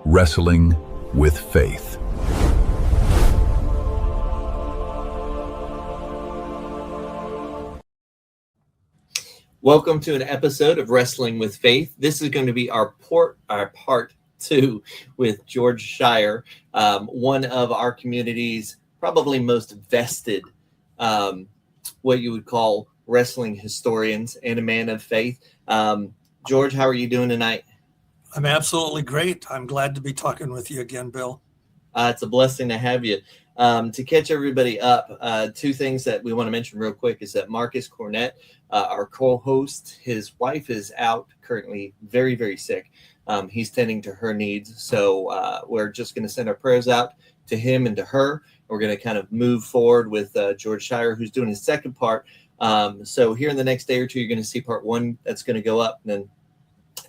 Wrestling with Faith. Welcome to an episode of Wrestling with Faith. This is going to be our part two with George Schire, one of our community's probably most vested, what you would call wrestling historians and a man of faith. George, how are you doing tonight? I'm absolutely great. I'm glad to be talking with you again, Bill. It's a blessing to have you. To catch everybody up, two things that we want to mention real quick is that Marcus Cornett, our co-host, his wife is out currently very, very sick. He's tending to her needs. So we're just going to send our prayers out to him and to her. We're going to kind of move forward with George Schire, who's doing his second part. So here in the next day or two, you're going to see part one that's going to go up, and then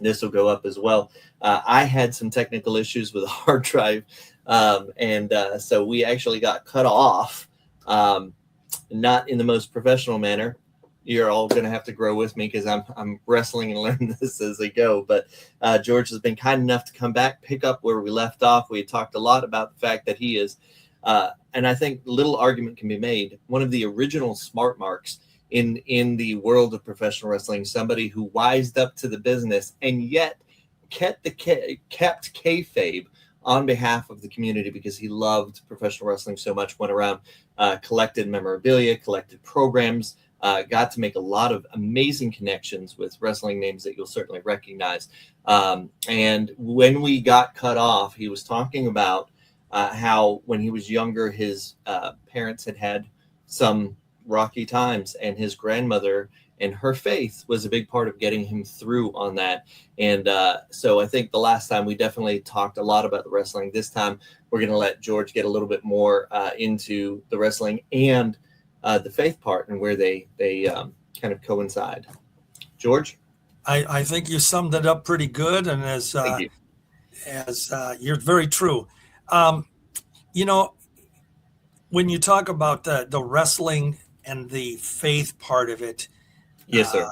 this will go up as well. I had some technical issues with a hard drive. So we actually got cut off, not in the most professional manner. You're all going to have to grow with me because I'm wrestling and learning this as I go. But George has been kind enough to come back, pick up where we left off. We had talked a lot about the fact that he is, and I think little argument can be made, one of the original smart marks in the world of professional wrestling, somebody who wised up to the business and yet kept kayfabe on behalf of the community because he loved professional wrestling so much, went around, collected memorabilia, collected programs, got to make a lot of amazing connections with wrestling names that you'll certainly recognize. And when we got cut off, he was talking about how when he was younger, his parents had some rocky times, and his grandmother and her faith was a big part of getting him through on that. And so I think the last time we definitely talked a lot about the wrestling. This time we're going to let George get a little bit more into the wrestling and the faith part and where they kind of coincide. George? I think you summed it up pretty good, and as you're very true. When you talk about the wrestling and the faith part of it, yes, sir.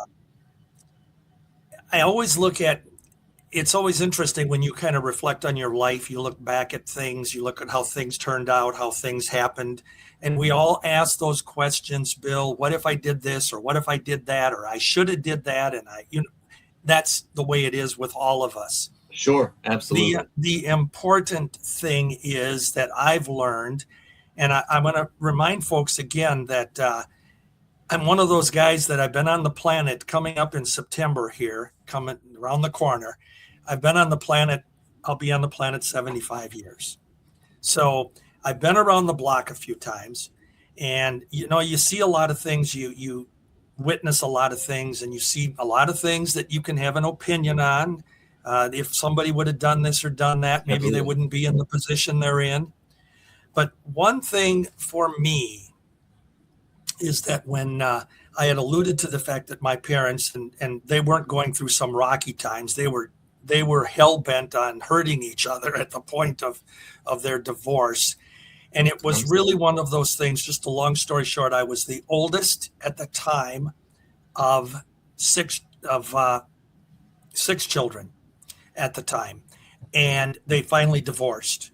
I always look at, it's always interesting when you kind of reflect on your life. You look back at things, you look at how things turned out, how things happened. And we all ask those questions, Bill, what if I did this, or what if I did that, or I should have did that. And that's the way it is with all of us. Sure. Absolutely. The important thing is that I've learned, and I want to remind folks again that I'm one of those guys that I've been on the planet coming up in September here, coming around the corner. I've been on the planet, I'll be on the planet 75 years. So I've been around the block a few times, and you see a lot of things, you witness a lot of things, and you see a lot of things that you can have an opinion on. If somebody would have done this or done that, maybe Absolutely. They wouldn't be in the position they're in. But one thing for me is that when I had alluded to the fact that my parents, and they weren't going through some rocky times, they were hell-bent on hurting each other at the point of their divorce. And it was really one of those things, just a long story short, I was the oldest at the time of six children at the time. And they finally divorced.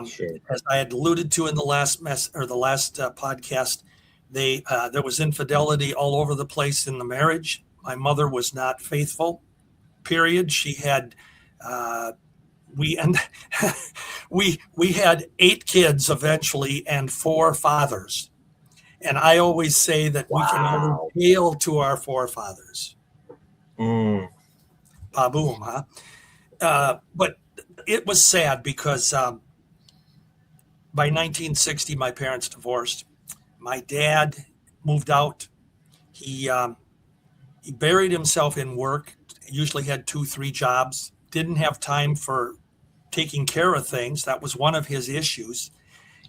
Sure. As I had alluded to in the last podcast, there was infidelity all over the place in the marriage. My mother was not faithful, period. She had, we had 8 kids eventually and 4 fathers. And I always say that we can never hail to our forefathers. Ba-boom, huh? But it was sad because by 1960, my parents divorced. My dad moved out. He buried himself in work, usually had 2-3 jobs, didn't have time for taking care of things. That was one of his issues.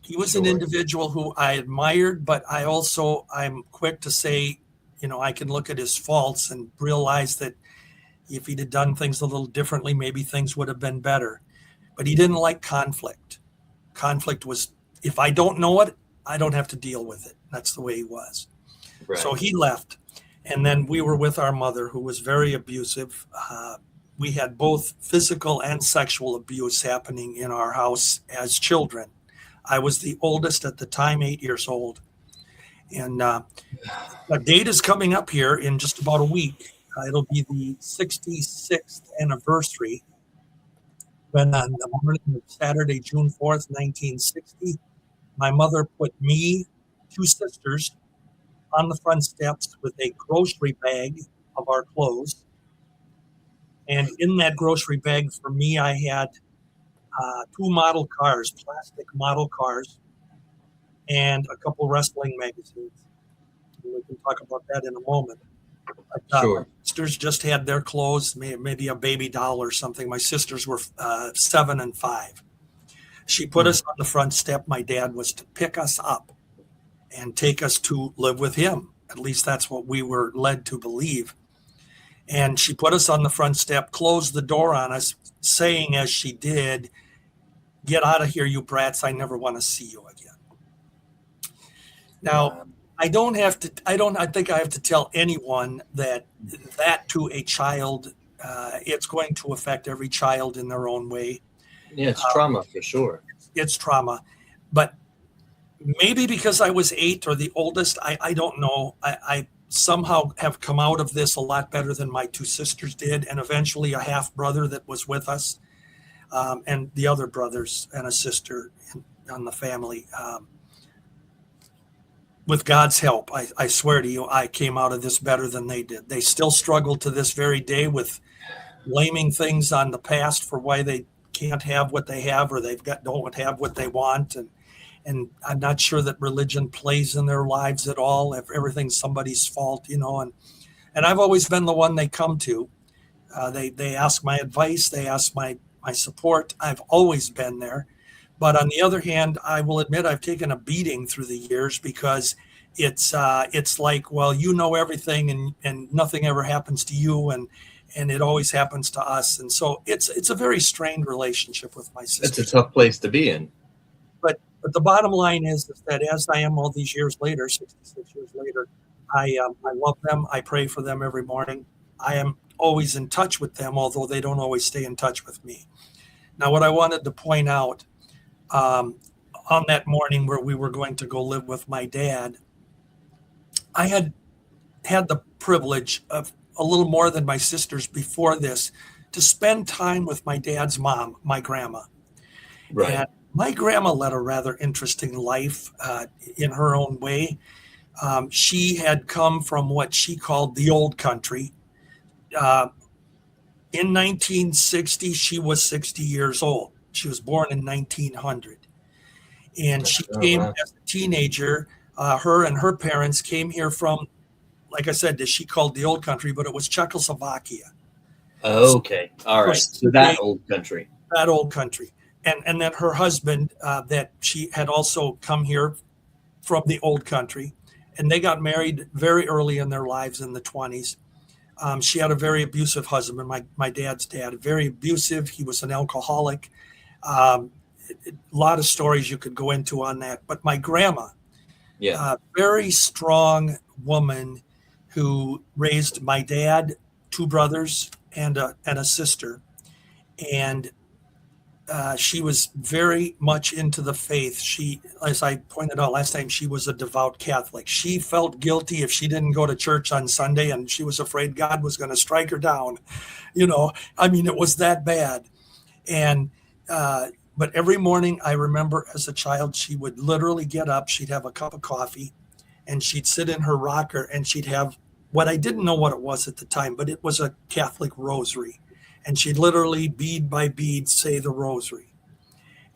He was an individual who I admired, but I'm quick to say, I can look at his faults and realize that if he'd have done things a little differently, maybe things would have been better. But he didn't like conflict. Conflict was, if I don't know it, I don't have to deal with it. That's the way he was. Right. So he left. And then we were with our mother, who was very abusive. we had both physical and sexual abuse happening in our house as children. I was the oldest at the time, 8 years old. And a date is coming up here in just about a week. It'll be the 66th anniversary when on the morning of Saturday, June 4th, 1960, my mother put me, two sisters, on the front steps with a grocery bag of our clothes. And in that grocery bag for me, I had two model cars, plastic model cars, and a couple wrestling magazines. And we can talk about that in a moment. But, Sure. my sisters just had their clothes, maybe a baby doll or something. My sisters were 7 and 5. She put us on the front step. My dad was to pick us up and take us to live with him. At least that's what we were led to believe. And she put us on the front step, closed the door on us, saying as she did, "Get out of here, you brats. I never want to see you again." Now, I think I have to tell anyone that to a child, it's going to affect every child in their own way. Yeah, it's trauma for sure. It's trauma. But maybe because I was 8 or the oldest, I don't know. I somehow have come out of this a lot better than my two sisters did, and eventually a half brother that was with us, and the other brothers and a sister on the family. With God's help, I swear to you, I came out of this better than they did. They still struggle to this very day with blaming things on the past for why they can't have what they have, or don't have what they want. And I'm not sure that religion plays in their lives at all. If everything's somebody's fault, and I've always been the one they come to. They ask my advice. They ask my support. I've always been there. But on the other hand, I will admit I've taken a beating through the years because it's like, well, you know everything and nothing ever happens to you, and it always happens to us. And so it's a very strained relationship with my sister. It's a tough place to be in. But the bottom line is that as I am all these years later, 66 years later, I love them. I pray for them every morning. I am always in touch with them, although they don't always stay in touch with me. Now, what I wanted to point out, on that morning where we were going to go live with my dad, I had the privilege of a little more than my sisters before this to spend time with my dad's mom, my grandma. Right. And my grandma led a rather interesting life in her own way. She had come from what she called the old country. In 1960, she was 60 years old. She was born in 1900. And she came as a teenager. Her and her parents came here from, like I said, she called the old country, but it was Czechoslovakia. Okay. All right. So that old country. That old country. And then her husband, that she had also come here from the old country. And they got married very early in their lives in the 20s. She had a very abusive husband, my dad's dad, very abusive. He was an alcoholic. A lot of stories you could go into on that. But my grandma, very strong woman who raised my dad, two brothers, and a sister. And she was very much into the faith. She, as I pointed out last time, she was a devout Catholic. She felt guilty if she didn't go to church on Sunday, and she was afraid God was going to strike her down. It was that bad. And but every morning, I remember as a child, she would literally get up, she'd have a cup of coffee, and she'd sit in her rocker, and she'd have what I didn't know what it was at the time, but it was a Catholic rosary. And she'd literally, bead by bead, say the rosary.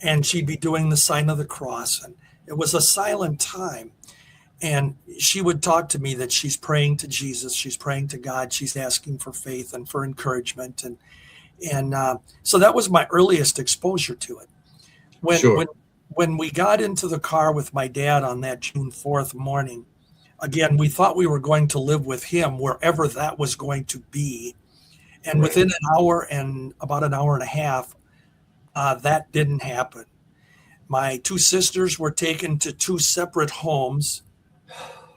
And she'd be doing the sign of the cross. And it was a silent time. And she would talk to me that she's praying to Jesus, she's praying to God, she's asking for faith and for encouragement. And so that was my earliest exposure to it. When we got into the car with my dad on that June 4th morning, again, we thought we were going to live with him wherever that was going to be. And within an hour and about an hour and a half, that didn't happen. My two sisters were taken to two separate homes,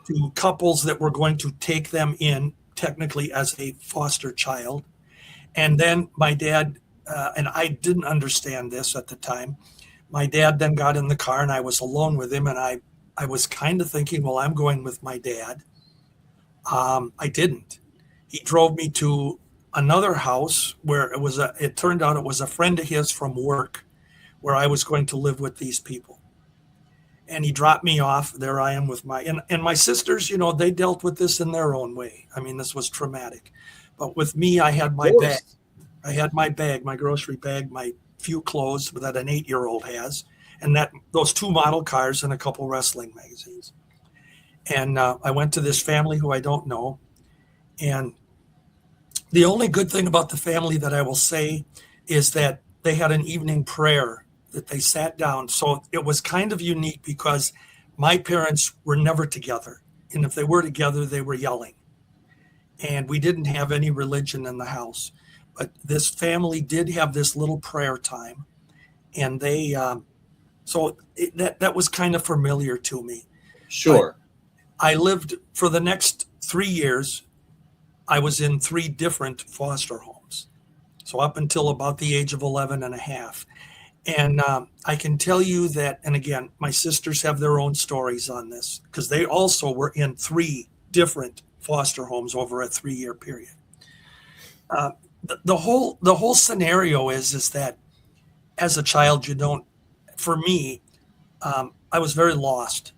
to couples that were going to take them in technically as a foster child. And then my dad, and I didn't understand this at the time. My dad then got in the car and I was alone with him. And I was kind of thinking, well, I'm going with my dad. I didn't. He drove me to another house where it turned out it was a friend of his from work where I was going to live with these people. And he dropped me off. There I am with and my sisters, they dealt with this in their own way. I mean, this was traumatic. But with me, I had my bag. I had my bag, my grocery bag, my few clothes that an 8-year-old has, and those 2 model cars and a couple wrestling magazines. And I went to this family who I don't know. And the only good thing about the family that I will say is that they had an evening prayer that they sat down. So it was kind of unique because my parents were never together. And if they were together, they were yelling. And we didn't have any religion in the house. But this family did have this little prayer time. And they, that was kind of familiar to me. Sure. But I lived for the next 3 years. I was in 3 different foster homes. So up until about the age of 11 and a half. And I can tell you that, and again, my sisters have their own stories on this because they also were in 3 different foster homes over a 3-year period. The whole scenario is that as a child, for me, I was very lost.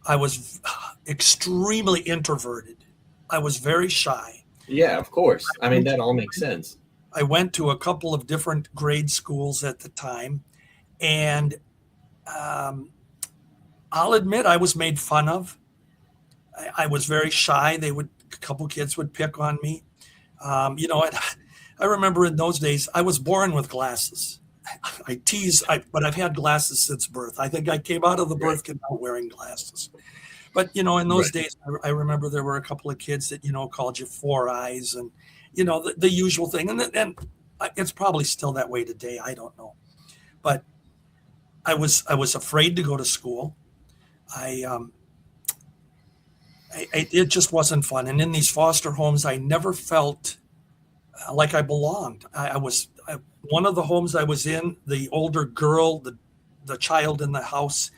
I was extremely introverted. I was very shy. Yeah, of course. I mean, that all makes sense. I went to a couple of different grade schools at the time, and I'll admit I was made fun of. I was very shy. A couple kids would pick on me. I remember in those days, I was born with glasses. I tease, but I've had glasses since birth. I think I came out of the birth canal wearing glasses. But, in those days, I remember there were a couple of kids that, called you Four Eyes and, the usual thing. And it's probably still that way today. I don't know. But I was afraid to go to school. It just wasn't fun. And in these foster homes, I never felt like I belonged. One of the homes I was in, the older girl, the child in the house,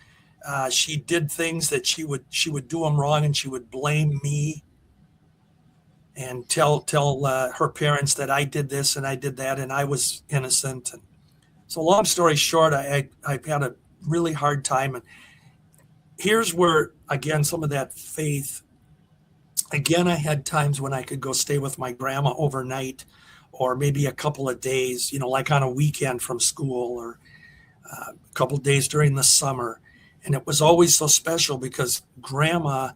she did things that she would do them wrong, and she would blame me and tell her parents that I did this and I did that and I was innocent. And so, long story short, I had a really hard time. And here's where, again, some of that faith. Again, I had times when I could go stay with my grandma overnight, or maybe a couple of days, like on a weekend from school, or a couple of days during the summer. And it was always so special because grandma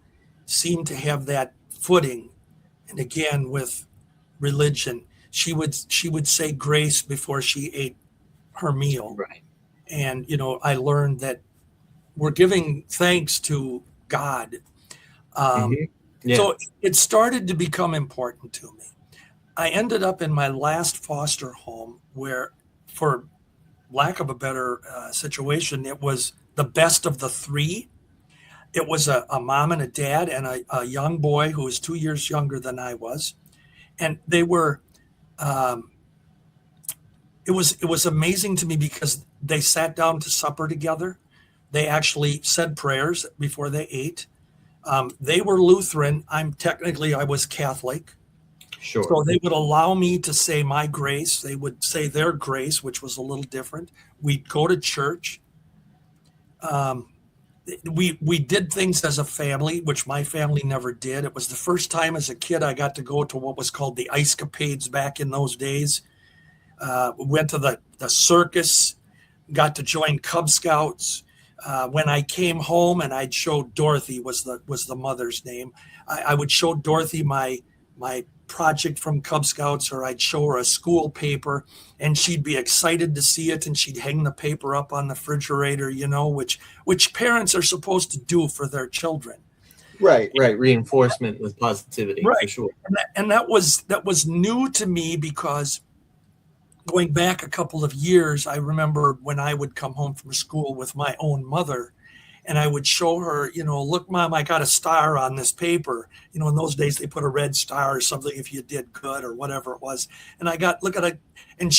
seemed to have that footing. And again, with religion, she would say grace before she ate her meal. Right. And, I learned that we're giving thanks to God. Yeah. So it started to become important to me. I ended up in my last foster home where, for lack of a better situation, it was the best of the 3. It was a mom and a dad and a young boy who was 2 years younger than I was. And they were, it was amazing to me because they sat down to supper together. They actually said prayers before they ate. They were Lutheran. I was Catholic. Sure. So they would allow me to say my grace. They would say their grace, which was a little different. We'd go to church. We did things as a family, which my family never did. It was the first time as a kid I got to go to what was called the Ice Capades back in those days. Went to the circus, got to join Cub Scouts. When I came home and I'd show Dorothy was the mother's name, I would show Dorothy my project from Cub Scouts, or I'd show her a school paper, and she'd be excited to see it, and she'd hang the paper up on the refrigerator, which parents are supposed to do for their children. Right. Reinforcement with positivity, right. For sure. And that was new to me because going back a couple of years, I remember when I would come home from school with my own mother, and I would show her, look, Mom, I got a star on this paper. In those days they put a red star or something if you did good or whatever it was. And look at it, and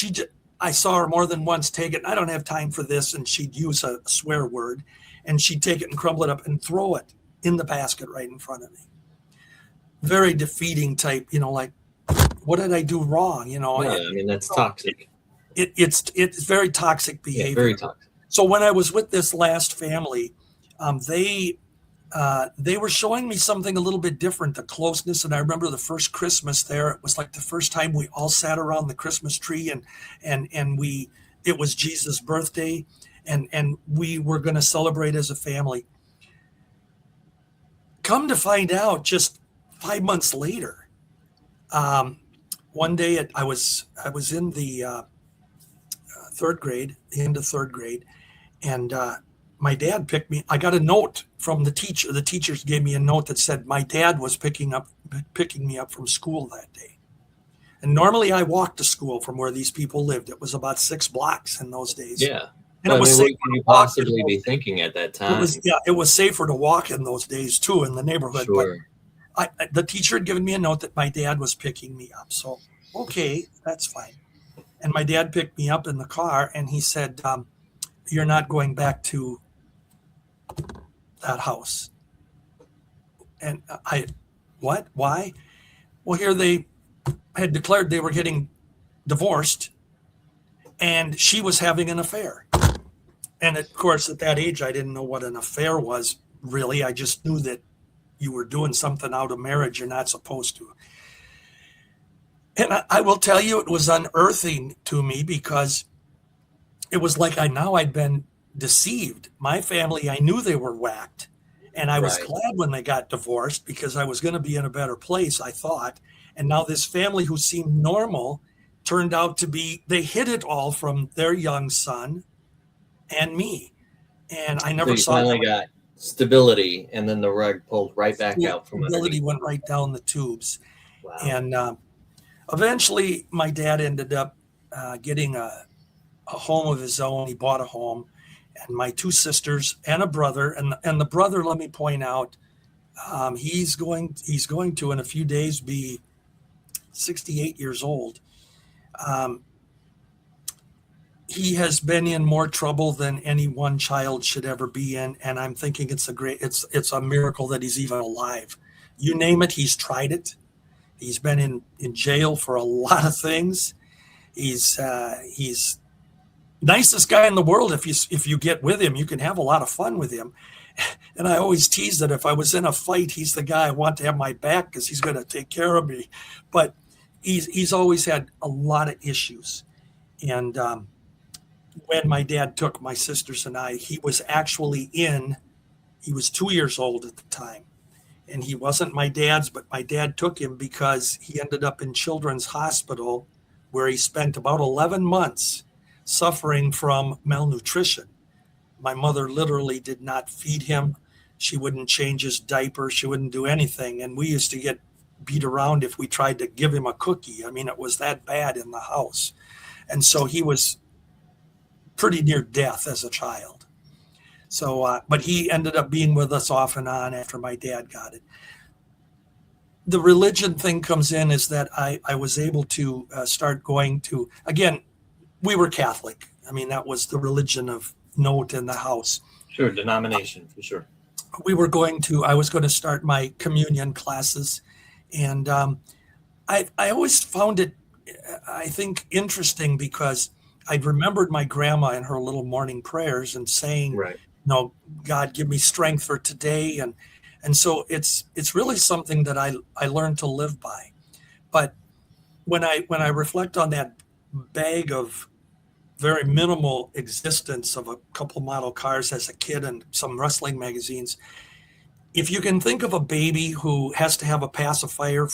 I saw her more than once take it. I don't have time for this, and she'd use a swear word, and she'd take it and crumble it up and throw it in the basket right in front of me. Very defeating type, like, what did I do wrong? That's toxic. It's very toxic behavior. Yeah, very toxic. So when I was with this last family, they were showing me something a little bit different, the closeness. And I remember the first Christmas there, it was like the first time we all sat around the Christmas tree, and it was Jesus' birthday, and we were going to celebrate as a family. Come to find out, just 5 months later, one day I was in the third grade, the end of third grade, and my dad picked me. I got a note from the teacher. The teachers gave me a note that said my dad was picking me up from school that day. And normally I walked to school from where these people lived. It was about 6 blocks in those days. Yeah. And what could you possibly be thinking at that time? It was safer to walk in those days too in the neighborhood. Sure. But the teacher had given me a note that my dad was picking me up. So, okay, that's fine. And my dad picked me up in the car, and he said, you're not going back to that house. And what? Why? Well, here they had declared they were getting divorced, and she was having an affair. And of course, at that age, I didn't know what an affair was, really. I just knew that you were doing something out of marriage you're not supposed to. And I will tell you, it was unearthing to me, because it was like I'd been deceived. My family, I knew they were whacked. And I was glad when they got divorced, because I was going to be in a better place, I thought. And now this family who seemed normal turned out to be, they hid it all from their young son and me. And I never saw finally got stability, and then the rug pulled right back out from stability underneath. went right down the tubes. Wow. And eventually my dad ended up getting a home of his own. He bought a home, and my 2 sisters and a brother, and the brother, let me point out, he's going to in a few days be 68 years old. He has been in more trouble than any one child should ever be in, and I'm thinking it's a miracle that he's even alive. You name it, he's tried it. He's been in jail for a lot of things. He's nicest guy in the world. If you get with him, you can have a lot of fun with him. And I always tease that if I was in a fight, he's the guy I want to have my back, because he's going to take care of me. But he's always had a lot of issues. And when my dad took my sisters and I, he was 2 years old at the time. And he wasn't my dad's, but my dad took him because he ended up in Children's Hospital, where he spent about 11 months suffering from malnutrition. My mother literally did not feed him. She wouldn't change his diaper. She wouldn't do anything. And we used to get beat around if we tried to give him a cookie. I mean, it was that bad in the house. And so he was pretty near death as a child. So, but he ended up being with us off and on after my dad got it. The religion thing comes in, is that I was able to start going to, again, we were Catholic. I mean, that was the religion of note in the house. Sure, denomination, for sure. I was going to start my communion classes. And I always found it, I think, interesting, because I remembered my grandma in her little morning prayers and saying, God, give me strength for today. And so it's really something that I learned to live by. But when I reflect on that bag of very minimal existence of a couple model cars as a kid and some wrestling magazines, if you can think of a baby who has to have a pacifier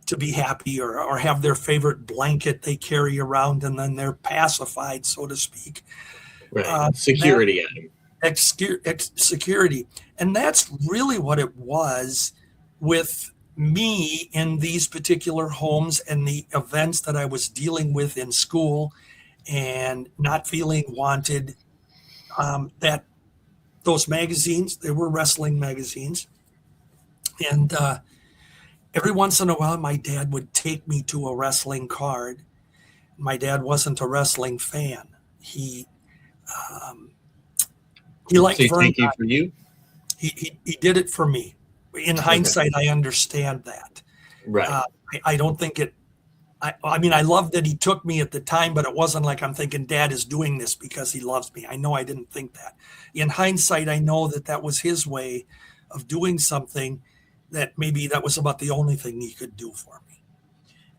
to be happy, or have their favorite blanket they carry around, and then they're pacified, so to speak. Right. Security. Security. And that's really what it was with me in these particular homes and the events that I was dealing with in school and not feeling wanted. That those magazines. They were wrestling magazines. And every once in a while, my dad would take me to a wrestling card. My dad wasn't a wrestling fan. He liked So Vern. thank you for you. He did it for me. In hindsight, I understand that. Right. I don't think it. I mean, I love that he took me at the time, but it wasn't like I'm thinking Dad is doing this because he loves me. I know I didn't think that. In hindsight, I know that that was his way of doing something that maybe that was about the only thing he could do for me.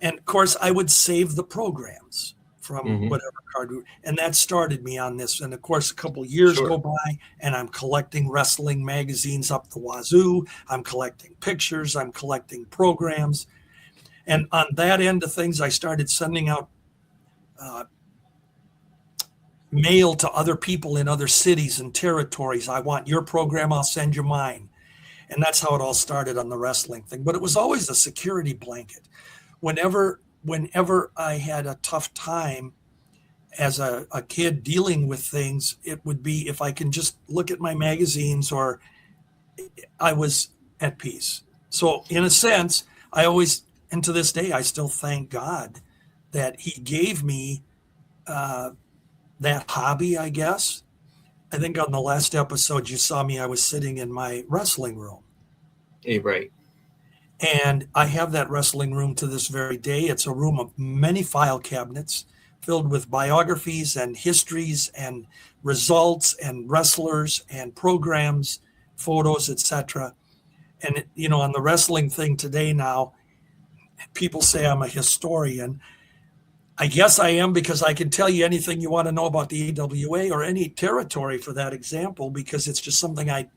And of course, I would save the programs from whatever card, and that started me on this. And of course, a couple years go by, and I'm collecting wrestling magazines up the wazoo. I'm collecting pictures. I'm collecting programs. And on that end of things, I started sending out mail to other people in other cities and territories. I want your program, I'll send you mine. And that's how it all started on the wrestling thing. But it was always a security blanket. Whenever I had a tough time as a kid dealing with things, it would be if I can just look at my magazines, or I was at peace. So in a sense, I always, and to this day, I still thank God that he gave me that hobby, I guess. I think on the last episode you saw me, I was sitting in my wrestling room. Hey, right. And I have that wrestling room to this very day. It's a room of many file cabinets filled with biographies and histories and results and wrestlers and programs, photos, etc. And, you know, on the wrestling thing today now, people say I'm a historian. I guess I am, because I can tell you anything you want to know about the AWA or any territory for that example, because it's just something I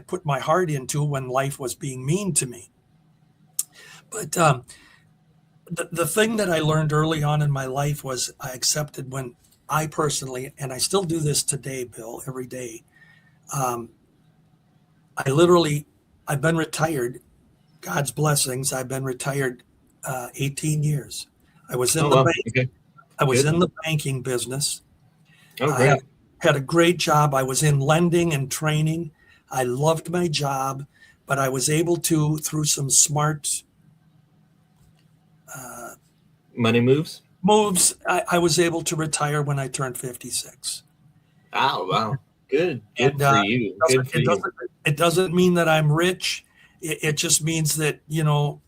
put my heart into when life was being mean to me. But the thing that I learned early on in my life was I accepted when I personally, and I still do this today, Bill, every day. I've been retired, God's blessings. I've been retired 18 years. I was in the bank. Okay. I was in the banking business. Okay. I had a great job. I was in lending and training. I loved my job, but I was able to, through some smart Money moves. I was able to retire when I turned 56. Oh, wow. Good. Good And, for you. Good for you. It doesn't mean that I'm rich. It just means that, you know,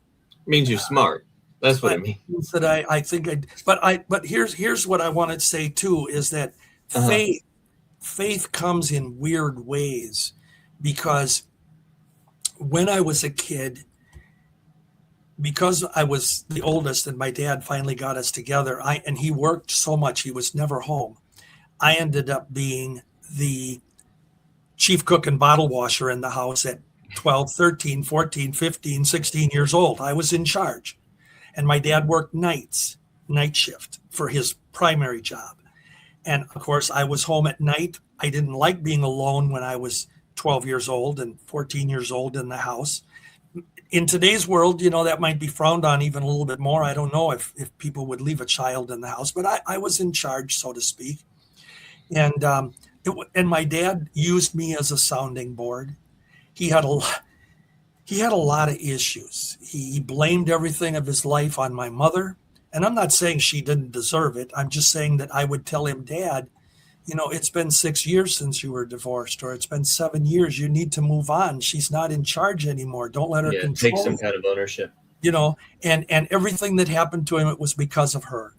Means you're smart. That's what it means. that I think but here's what I want to say too, is that faith comes in weird ways, because when I was a kid, because I was the oldest and my dad finally got us together, and he worked so much, he was never home. I ended up being the chief cook and bottle washer in the house at 12, 13, 14, 15, 16 years old. I was in charge. And my dad worked night shift for his primary job. And of course, I was home at night. I didn't like being alone when I was 12 years old and 14 years old in the house. In today's world, you know, that might be frowned on even a little bit more. I don't know if people would leave a child in the house, but I was in charge, so to speak. And my dad used me as a sounding board. He had a lot of issues. He blamed everything of his life on my mother. And I'm not saying she didn't deserve it. I'm just saying that I would tell him, Dad, you know, it's been 6 years since you were divorced, or it's been 7 years. You need to move on. She's not in charge anymore. Don't let her control. Take some kind of ownership. You know, and everything that happened to him, it was because of her.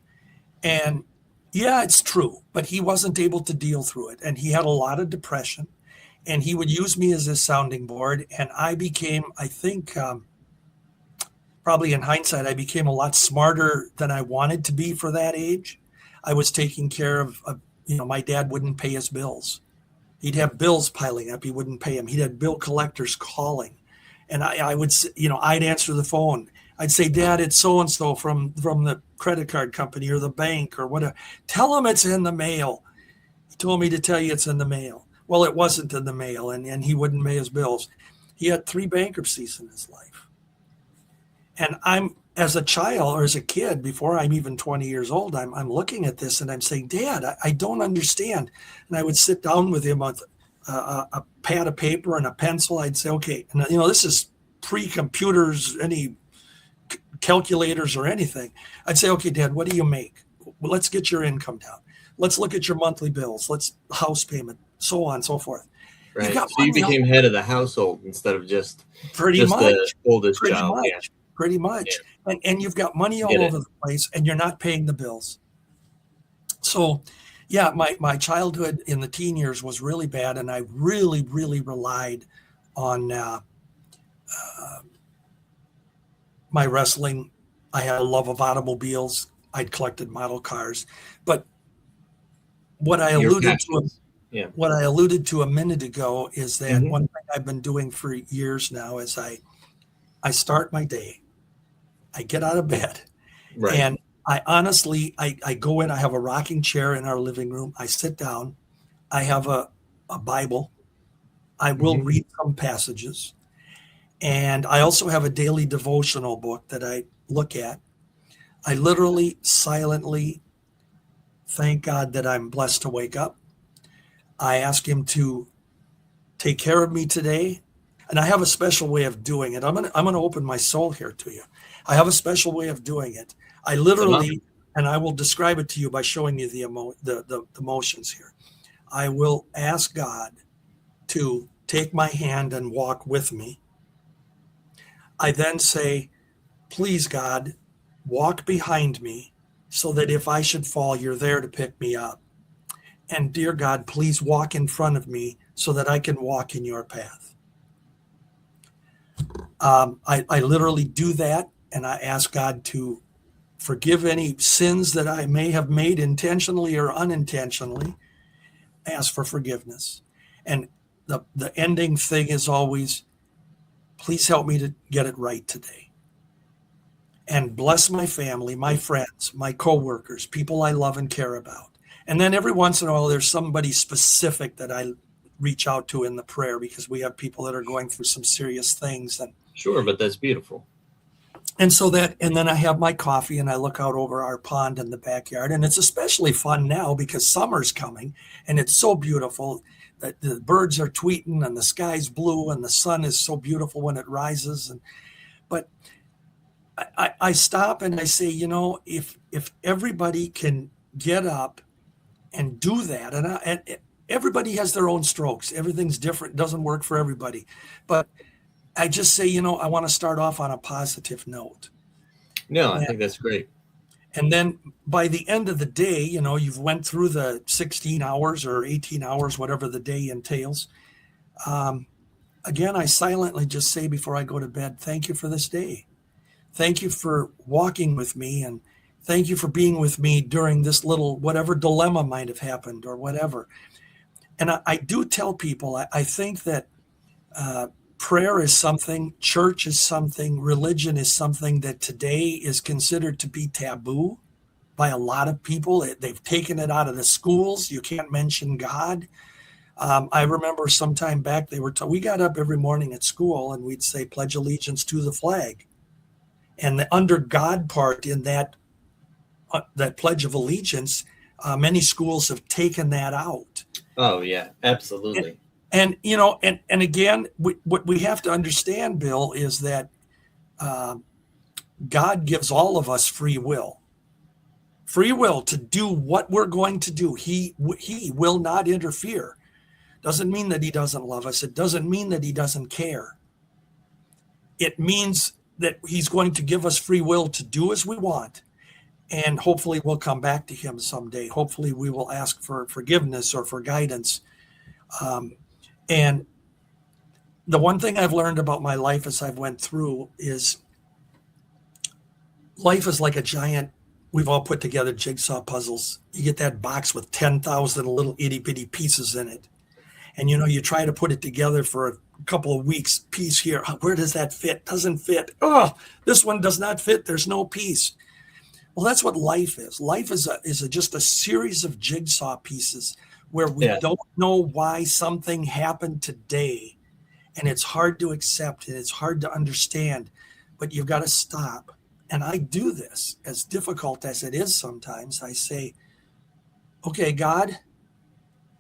And yeah, it's true, but he wasn't able to deal through it. And he had a lot of depression. And he would use me as his sounding board. And I became, I think, probably in hindsight, I became a lot smarter than I wanted to be for that age. I was taking care of you know, my dad wouldn't pay his bills. He'd have bills piling up. He wouldn't pay them. He'd have bill collectors calling. And I would, you know, I'd answer the phone. I'd say, Dad, it's so-and-so from the credit card company or the bank or whatever. Tell him it's in the mail. He told me to tell you it's in the mail. Well, it wasn't in the mail, and he wouldn't pay his bills. He had 3 bankruptcies in his life. And I'm, as a child or as a kid, before I'm even 20 years old, I'm looking at this and I'm saying, Dad, I don't understand. And I would sit down with him on a pad of paper and a pencil, I'd say, okay, and this is pre-computers, any calculators or anything. I'd say, okay, Dad, what do you make? Well, let's get your income down. Let's look at your monthly bills. Let's house payment, so on and so forth. Right. So you became head of the household instead of just the oldest child. Pretty much. Yeah. And you've got money all over the place, and you're not paying the bills. So, yeah, my childhood in the teen years was really bad, and I really, really relied on my wrestling. I had a love of automobiles. I'd collected model cars. But what I alluded to a minute ago is that one thing I've been doing for years now is I start my day. I get out of bed, and I honestly, I go in, I have a rocking chair in our living room. I sit down. I have a Bible. I will read some passages. And I also have a daily devotional book that I look at. I literally, silently thank God that I'm blessed to wake up. I ask him to take care of me today. And I have a special way of doing it. I'm gonna open my soul here to you. I have a special way of doing it. I literally, and I will describe it to you by showing you the motions here. I will ask God to take my hand and walk with me. I then say, please, God, walk behind me so that if I should fall, you're there to pick me up. And dear God, please walk in front of me so that I can walk in your path. I literally do that, and I ask God to forgive any sins that I may have made intentionally or unintentionally. I ask for forgiveness. And the ending thing is always, please help me to get it right today. And bless my family, my friends, my coworkers, people I love and care about. And then every once in a while, there's somebody specific that I reach out to in the prayer, because we have people that are going through some serious things. And sure, but that's beautiful. And then I have my coffee and I look out over our pond in the backyard. And it's especially fun now because summer's coming and it's so beautiful that the birds are tweeting and the sky's blue and the sun is so beautiful when it rises. But I stop and I say, if everybody can get up and do that, and everybody has their own strokes. Everything's different. It doesn't work for everybody. But I just say, I want to start off on a positive note. No, I think that's great. And then by the end of the day, you've went through the 16 hours or 18 hours, whatever the day entails. Again, I silently just say before I go to bed, thank you for this day. Thank you for walking with me, and thank you for being with me during this little whatever dilemma might have happened or whatever. And I do tell people, I think that prayer is something, church is something, religion is something that today is considered to be taboo by a lot of people. They've taken it out of the schools. You can't mention God. I remember some time back, we got up every morning at school and we'd say, pledge allegiance to the flag. And the under God part in that pledge of allegiance, many schools have taken that out. Oh, yeah, absolutely. And again, what we have to understand, Bill, is that God gives all of us free will to do what we're going to do. He will not interfere. Doesn't mean that he doesn't love us. It doesn't mean that he doesn't care. It means that he's going to give us free will to do as we want. And hopefully we'll come back to him someday. Hopefully we will ask for forgiveness or for guidance. And the one thing I've learned about my life as I've went through is life is like a giant, we've all put together jigsaw puzzles. You get that box with 10,000 little itty bitty pieces in it. And, you try to put it together for a couple of weeks, piece here. Where does that fit? Doesn't fit. Oh, this one does not fit. There's no piece. Well, that's what life is. Life is just a series of jigsaw pieces where we don't know why something happened today. And it's hard to accept and it's hard to understand, but you've got to stop. And I do this, as difficult as it is sometimes. I say, okay, God,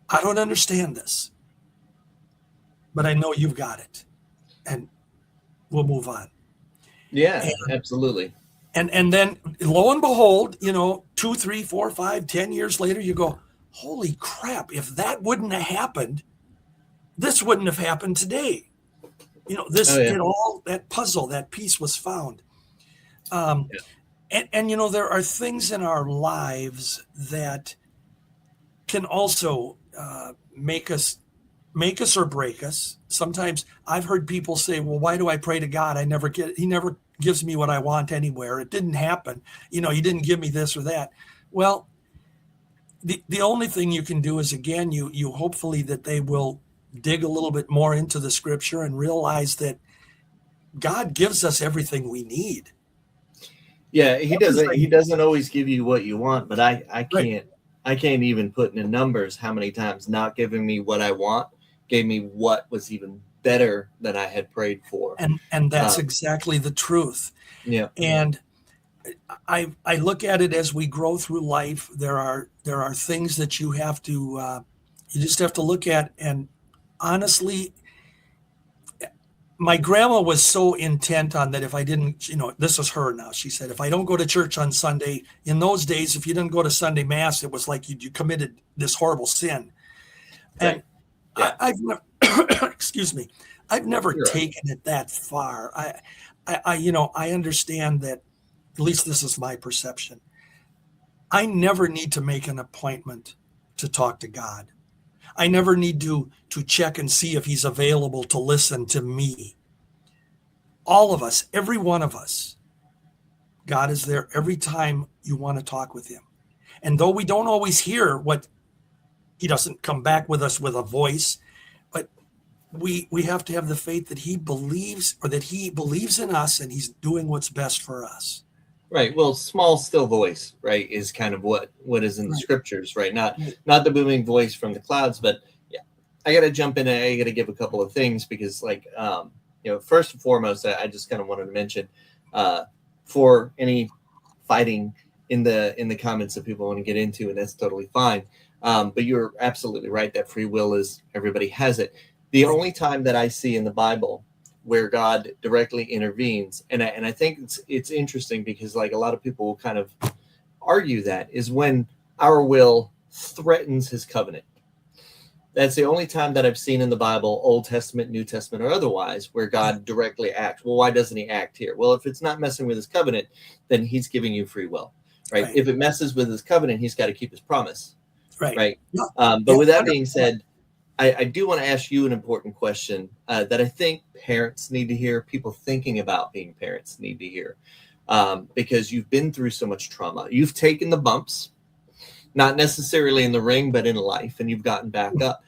I don't understand this. but I know you've got it, and we'll move on. Yeah, absolutely. And then lo and behold, 2, 3, 4, 5, 10 years later, you go, holy crap, if that wouldn't have happened, this wouldn't have happened today. That puzzle, that piece was found. And there are things in our lives that can also make us or break us. Sometimes I've heard people say, well, why do I pray to God? He never gives me what I want anywhere. It didn't happen. He didn't give me this or that. Well, the only thing you can do is, again, you hopefully that they will dig a little bit more into the scripture and realize that God gives us everything we need. Yeah, he doesn't always give you what you want, but I can't even put in numbers how many times not giving me what I want gave me what was even better than I had prayed for. And that's exactly the truth. Yeah. And I look at it as we grow through life. There are things that you have to you just have to look at. And honestly, my grandma was so intent on that if I didn't, this is her now. She said, if I don't go to church on Sunday, in those days, if you didn't go to Sunday Mass, it was like you committed this horrible sin. Right. And I've never, excuse me, I've never taken it that far. I understand that, at least this is my perception. I never need to make an appointment to talk to God. I never need to check and see if he's available to listen to me. All of us, every one of us, God is there every time you want to talk with him. And though we don't always hear what, he doesn't come back with us with a voice, but we have to have the faith that he believes in us and he's doing what's best for us. Right. Well, small, still voice, right, is kind of what is in the scriptures, right? Not the booming voice from the clouds, but yeah, I got to jump in. I got to give a couple of things because, first and foremost, I just kind of wanted to mention for any fighting in the comments that people want to get into, and that's totally fine. But you're absolutely right that free will is everybody has it. The only time that I see in the Bible where God directly intervenes. And I think it's interesting because like a lot of people will kind of argue that is when our will threatens his covenant. That's the only time that I've seen in the Bible, Old Testament, New Testament, or otherwise, where God directly acts. Well, why doesn't he act here? Well, if it's not messing with his covenant, then he's giving you free will, right? If it messes with his covenant, he's got to keep his promise, right? But with that being said, I do want to ask you an important question that I think parents need to hear, people thinking about being parents need to hear, because you've been through so much trauma. You've taken the bumps, not necessarily in the ring, but in life, and you've gotten back up.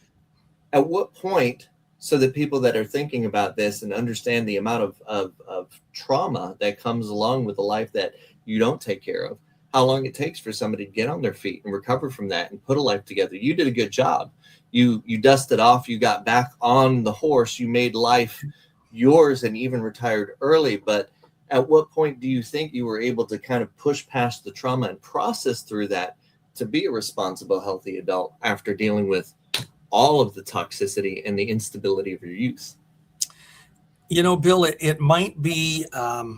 At what point, so that people that are thinking about this and understand the amount of trauma that comes along with a life that you don't take care of, how long it takes for somebody to get on their feet and recover from that and put a life together. You did a good job. You dusted off, you got back on the horse, you made life yours and even retired early. But at what point do you think you were able to kind of push past the trauma and process through that to be a responsible, healthy adult after dealing with all of the toxicity and the instability of your youth? Bill, it might be, I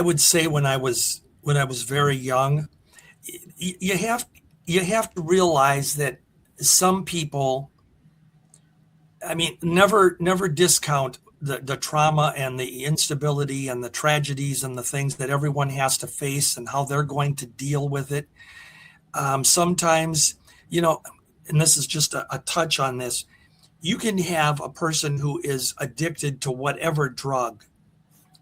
would say when I was very young, you have to realize that some people, never discount the trauma and the instability and the tragedies and the things that everyone has to face and how they're going to deal with it. Sometimes, and this is just a touch on this, you can have a person who is addicted to whatever drug,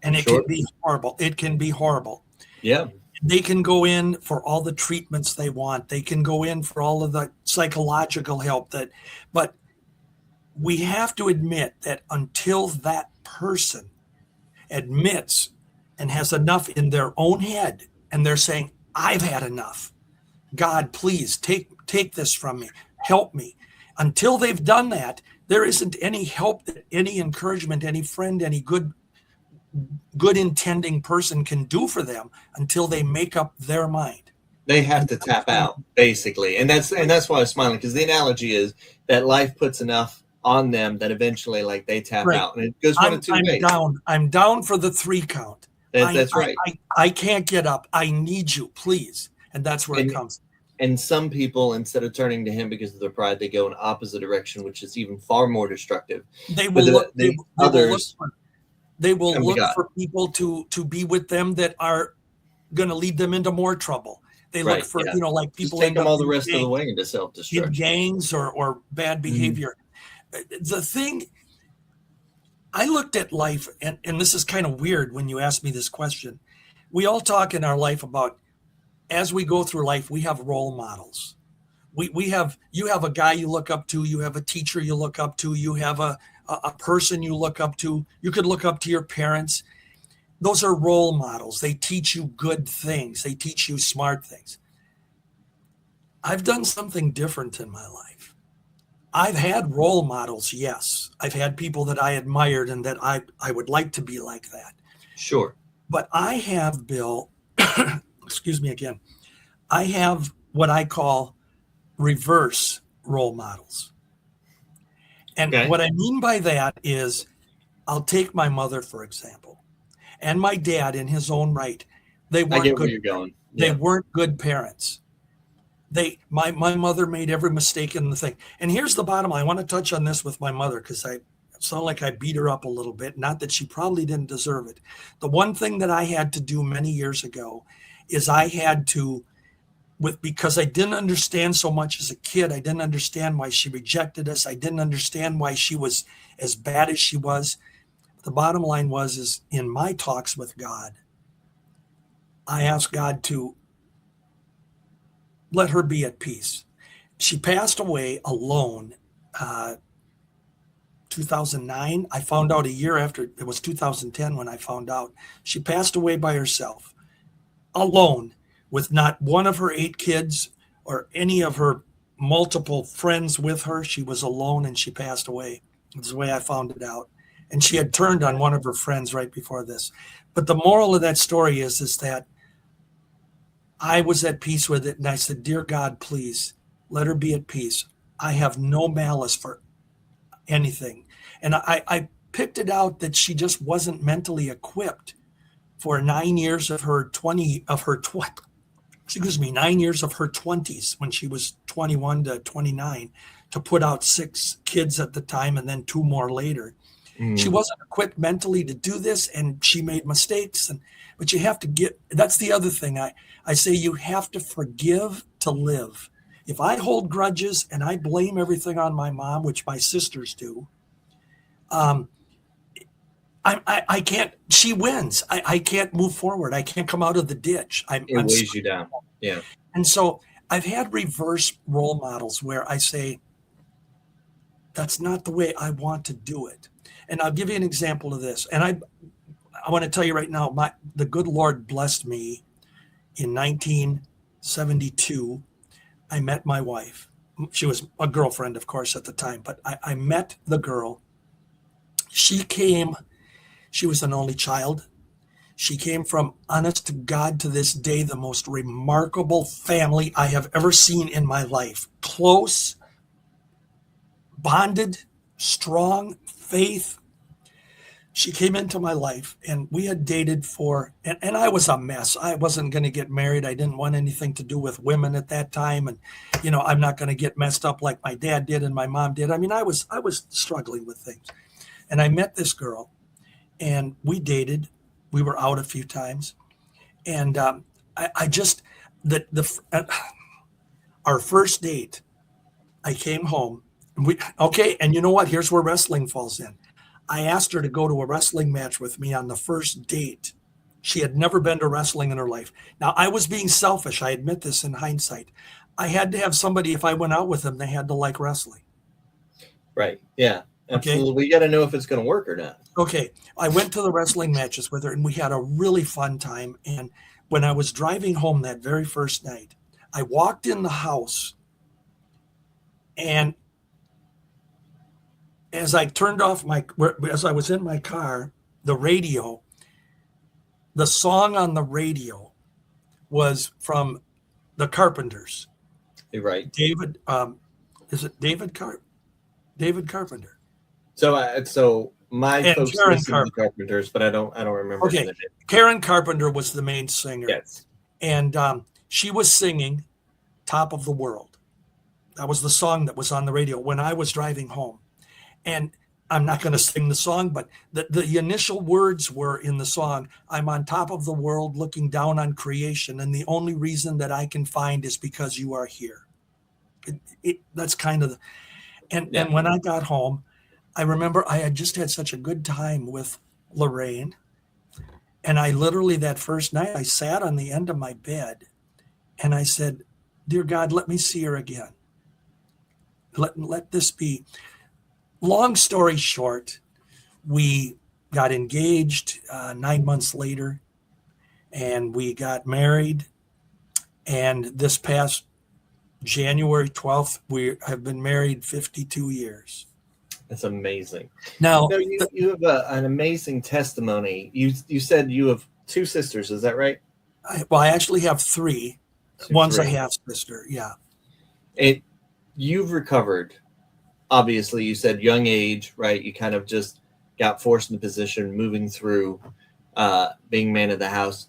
and it can be horrible. It can be horrible. Yeah. They can go in for all the treatments they want. They can go in for all of the psychological help but we have to admit that until that person admits and has enough in their own head and they're saying, I've had enough. God, please take this from me. Help me. Until they've done that, there isn't any help, any encouragement, any friend, any good intending person can do for them until they make up their mind. They have to tap out, basically. And that's why I was smiling, because the analogy is that life puts enough on them that eventually like they tap Right. out, and it goes one of two ways. I'm down for the 3 count. That's right. I can't get up. I need you, please. And that's where it comes. And some people, instead of turning to him because of their pride, they go in opposite direction, which is even far more destructive. They will look. They will look for people to be with them that are going to lead them into more trouble. They look for like people just take them all the rest of the way into self-destruction, in gangs or bad behavior. The thing. I looked at life, and this is kind of weird when you ask me this question. We all talk in our life about, as we go through life, we have role models. You have a guy you look up to, you have a teacher you look up to, you have a person you look up to. You could look up to your parents. Those are role models. They teach you good things. They teach you smart things. I've done something different in my life. I've had role models, yes. I've had people that I admired and that I would like to be like that. Sure. But I have, Bill, excuse me again, I have what I call reverse role models. And what I mean by that is, I'll take my mother, for example, and my dad in his own right. They weren't good. Where you're going. Yeah. They weren't good parents. My mother made every mistake in the thing. And here's the bottom line. I want to touch on this with my mother because I sound like I beat her up a little bit. Not that she probably didn't deserve it. The one thing that I had to do many years ago is I had to, because I didn't understand so much as a kid. I didn't understand why she rejected us. I didn't understand why she was as bad as she was. The bottom line is in my talks with God, I asked God to let her be at peace. She passed away alone, 2009. I found out a year after. It was 2010 when I found out. She passed away by herself, alone, with not one of her 8 kids or any of her multiple friends with her. She was alone and she passed away. That's the way I found it out. And she had turned on one of her friends right before this. But the moral of that story is that I was at peace with it. And I said, dear God, please let her be at peace. I have no malice for anything. And I picked it out that she just wasn't mentally equipped for 9 years of her 9 years of her 20s, when she was 21 to 29, to put out 6 kids at the time and then 2 more later. She wasn't equipped mentally to do this, and she made mistakes. But you have to that's the other thing. I say you have to forgive to live. If I hold grudges and I blame everything on my mom, which my sisters do, I can't, she wins. I can't move forward. I can't come out of the ditch. It weighs you down. Yeah. And so I've had reverse role models where I say, that's not the way I want to do it. And I'll give you an example of this. And I want to tell you right now, the good Lord blessed me in 1972. I met my wife. She was a girlfriend, of course, at the time, but I met the girl. She was an only child. She came from, honest to God, to this day, the most remarkable family I have ever seen in my life. Close, bonded, strong, faith. She came into my life, and we had dated and I was a mess. I wasn't going to get married. I didn't want anything to do with women at that time. And, I'm not going to get messed up like my dad did and my mom did. I mean, I was struggling with things. And I met this girl, and we dated. We were out a few times. And our first date, I came home. And you know what? Here's where wrestling falls in. I asked her to go to a wrestling match with me on the first date. She had never been to wrestling in her life. Now, I was being selfish. I admit this in hindsight. I had to have somebody, if I went out with them, they had to like wrestling. Right. Yeah. Absolutely. Okay. We got to know if it's going to work or not. Okay. I went to the wrestling matches with her, and we had a really fun time. And when I was driving home that very first night, I walked in the house, and as I turned off as I was in my car, the song on the radio was from the Carpenters. You're right. David, is it David David Carpenter. So my And folks Karen listen to the Carpenters, but I don't remember. Okay, Karen Carpenter was the main singer. Yes. And she was singing Top of the World. That was the song that was on the radio when I was driving home. And I'm not going to sing the song, but the initial words were in the song, I'm on top of the world looking down on creation, and the only reason that I can find is because you are here. That's kind of and when I got home, I remember I had just had such a good time with Lorraine. And I literally, that first night, I sat on the end of my bed and I said, dear God, let me see her again. Let this be. Long story short, we got engaged 9 months later, and we got married. And this past January 12th, we have been married 52 years. That's amazing. Now, you have an amazing testimony. You said you have two sisters, is that right? I actually have three. One's a half sister. Yeah. You've recovered. Obviously, you said young age, right? You kind of just got forced in the position, moving through being man of the house,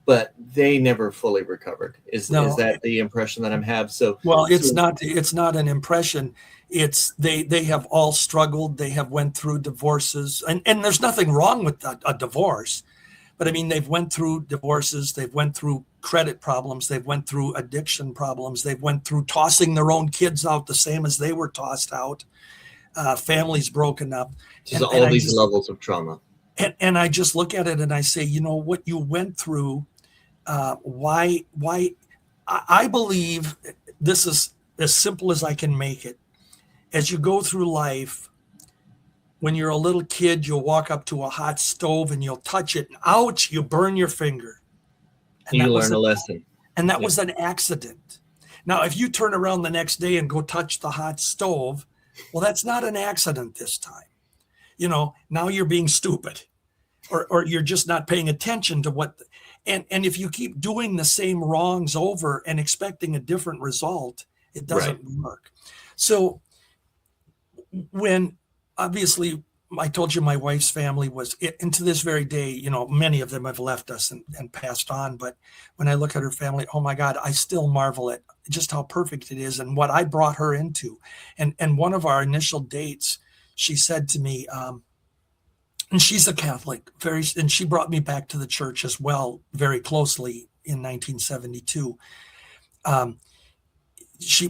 but they never fully recovered. Is that the impression that I'm have? It's not an impression. It's they have all struggled. They have went through divorces, and there's nothing wrong with a divorce, but I mean, they've went through divorces. They've went through credit problems. They've went through addiction problems. They've went through tossing their own kids out the same as they were tossed out. Families broken up. Just all these levels of trauma. And I just look at it and I say, you know, what you went through, why I believe this is as simple as I can make it. As you go through life, when you're a little kid, you'll walk up to a hot stove and you'll touch it, and ouch, you burn your finger. And you learn a lesson. And that was an accident. Now, if you turn around the next day and go touch the hot stove, well, that's not an accident this time. You know, now you're being stupid, or you're just not paying attention to what. And if you keep doing the same wrongs over and expecting a different result, it doesn't work. So when obviously I told you my wife's family was, and to this very day, you know, many of them have left us and passed on. But when I look at her family, oh my God, I still marvel at just how perfect it is and what I brought her into. And one of our initial dates, she said to me, and she's a Catholic, and she brought me back to the church as well, very closely in 1972.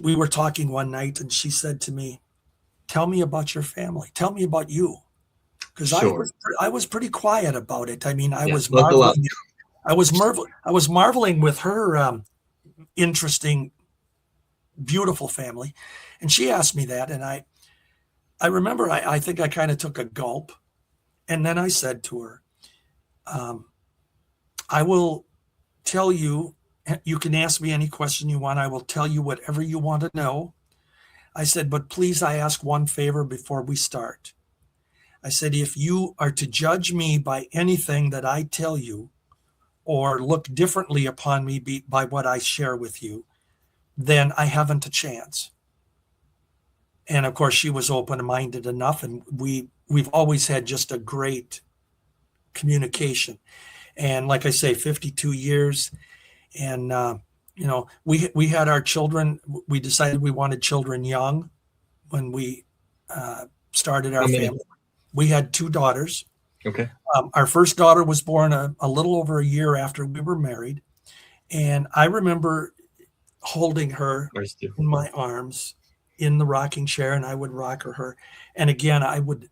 We were talking one night and she said to me, tell me about your family. Tell me about you. Because I was pretty quiet about it. I mean, I was marveling with her interesting, beautiful family. And she asked me that. And I remember I think I kind of took a gulp. And then I said to her, I will tell you, you can ask me any question you want. I will tell you whatever you want to know. I said, but please, I ask one favor before we start. I said, if you are to judge me by anything that I tell you or look differently upon me by what I share with you, then I haven't a chance. And of course, she was open-minded enough, and we've always had just a great communication. And like I say, 52 years. And, you know, we had our children. We decided we wanted children young when we started our family. We had two daughters. Okay. Our first daughter was born a little over a year after we were married. And I remember holding her in my arms in the rocking chair, and I would rock her. And again, I would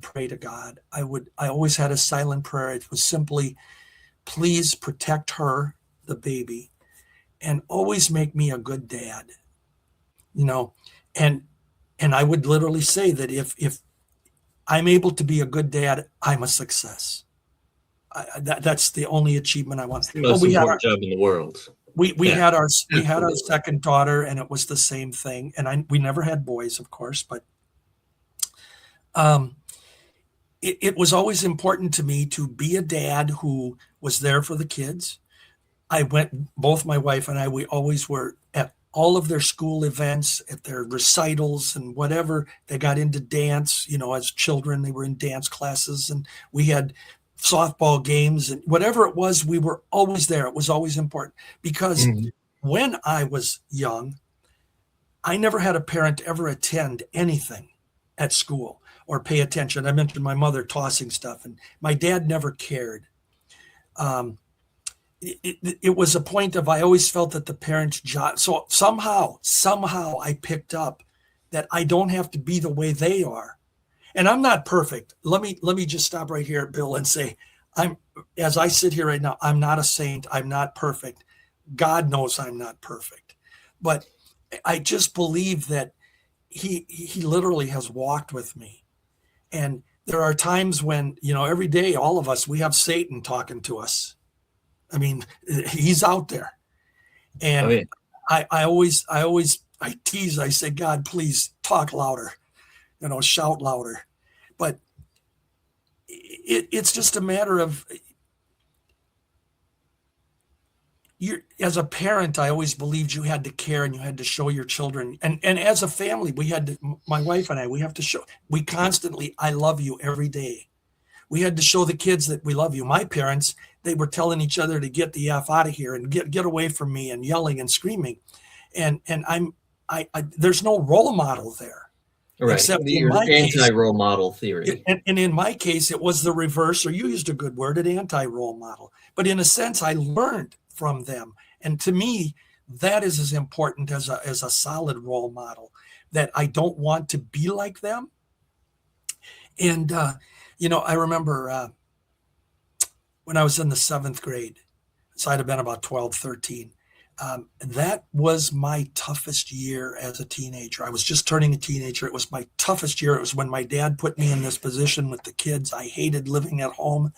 pray to God. I always had a silent prayer. It was simply, please protect her, the baby, and always make me a good dad. You know, and I would literally say that if I'm able to be a good dad, I'm a success. That's the only achievement I want. It's the most important job in the world. We had our second daughter, and it was the same thing. And we never had boys, of course, but it was always important to me to be a dad who was there for the kids. Both my wife and I, we always were at all of their school events, at their recitals and whatever. They got into dance, as children, they were in dance classes, and we had softball games, and whatever it was, we were always there. It was always important because when I was young, I never had a parent ever attend anything at school or pay attention. I mentioned my mother tossing stuff, and my dad never cared. It was a point of, I always felt that the parents' job. So somehow I picked up that I don't have to be the way they are. And I'm not perfect. Let me just stop right here, Bill, and say, as I sit here right now, I'm not a saint. I'm not perfect. God knows I'm not perfect. But I just believe that he literally has walked with me. And there are times when, every day, all of us, we have Satan talking to us. I mean, he's out there. And I always tease, I say, God, please talk louder, shout louder. But it's just a matter of, as a parent, I always believed you had to care and you had to show your children. And as a family, my wife and I, we have to show, we constantly, I love you every day. We had to show the kids that we love you. My parents, they were telling each other to get the F out of here and get away from me, and yelling and screaming. And I there's no role model there. Right. Except your anti-role model theory. And in my case, it was the reverse, or you used a good word, an anti-role model. But in a sense, I learned from them. And to me, that is as important as a solid role model, that I don't want to be like them. And, I remember when I was in the 7th grade, so I'd have been about 12, 13. That was my toughest year as a teenager. I was just turning a teenager. It was my toughest year. It was when my dad put me in this position with the kids. I hated living at home.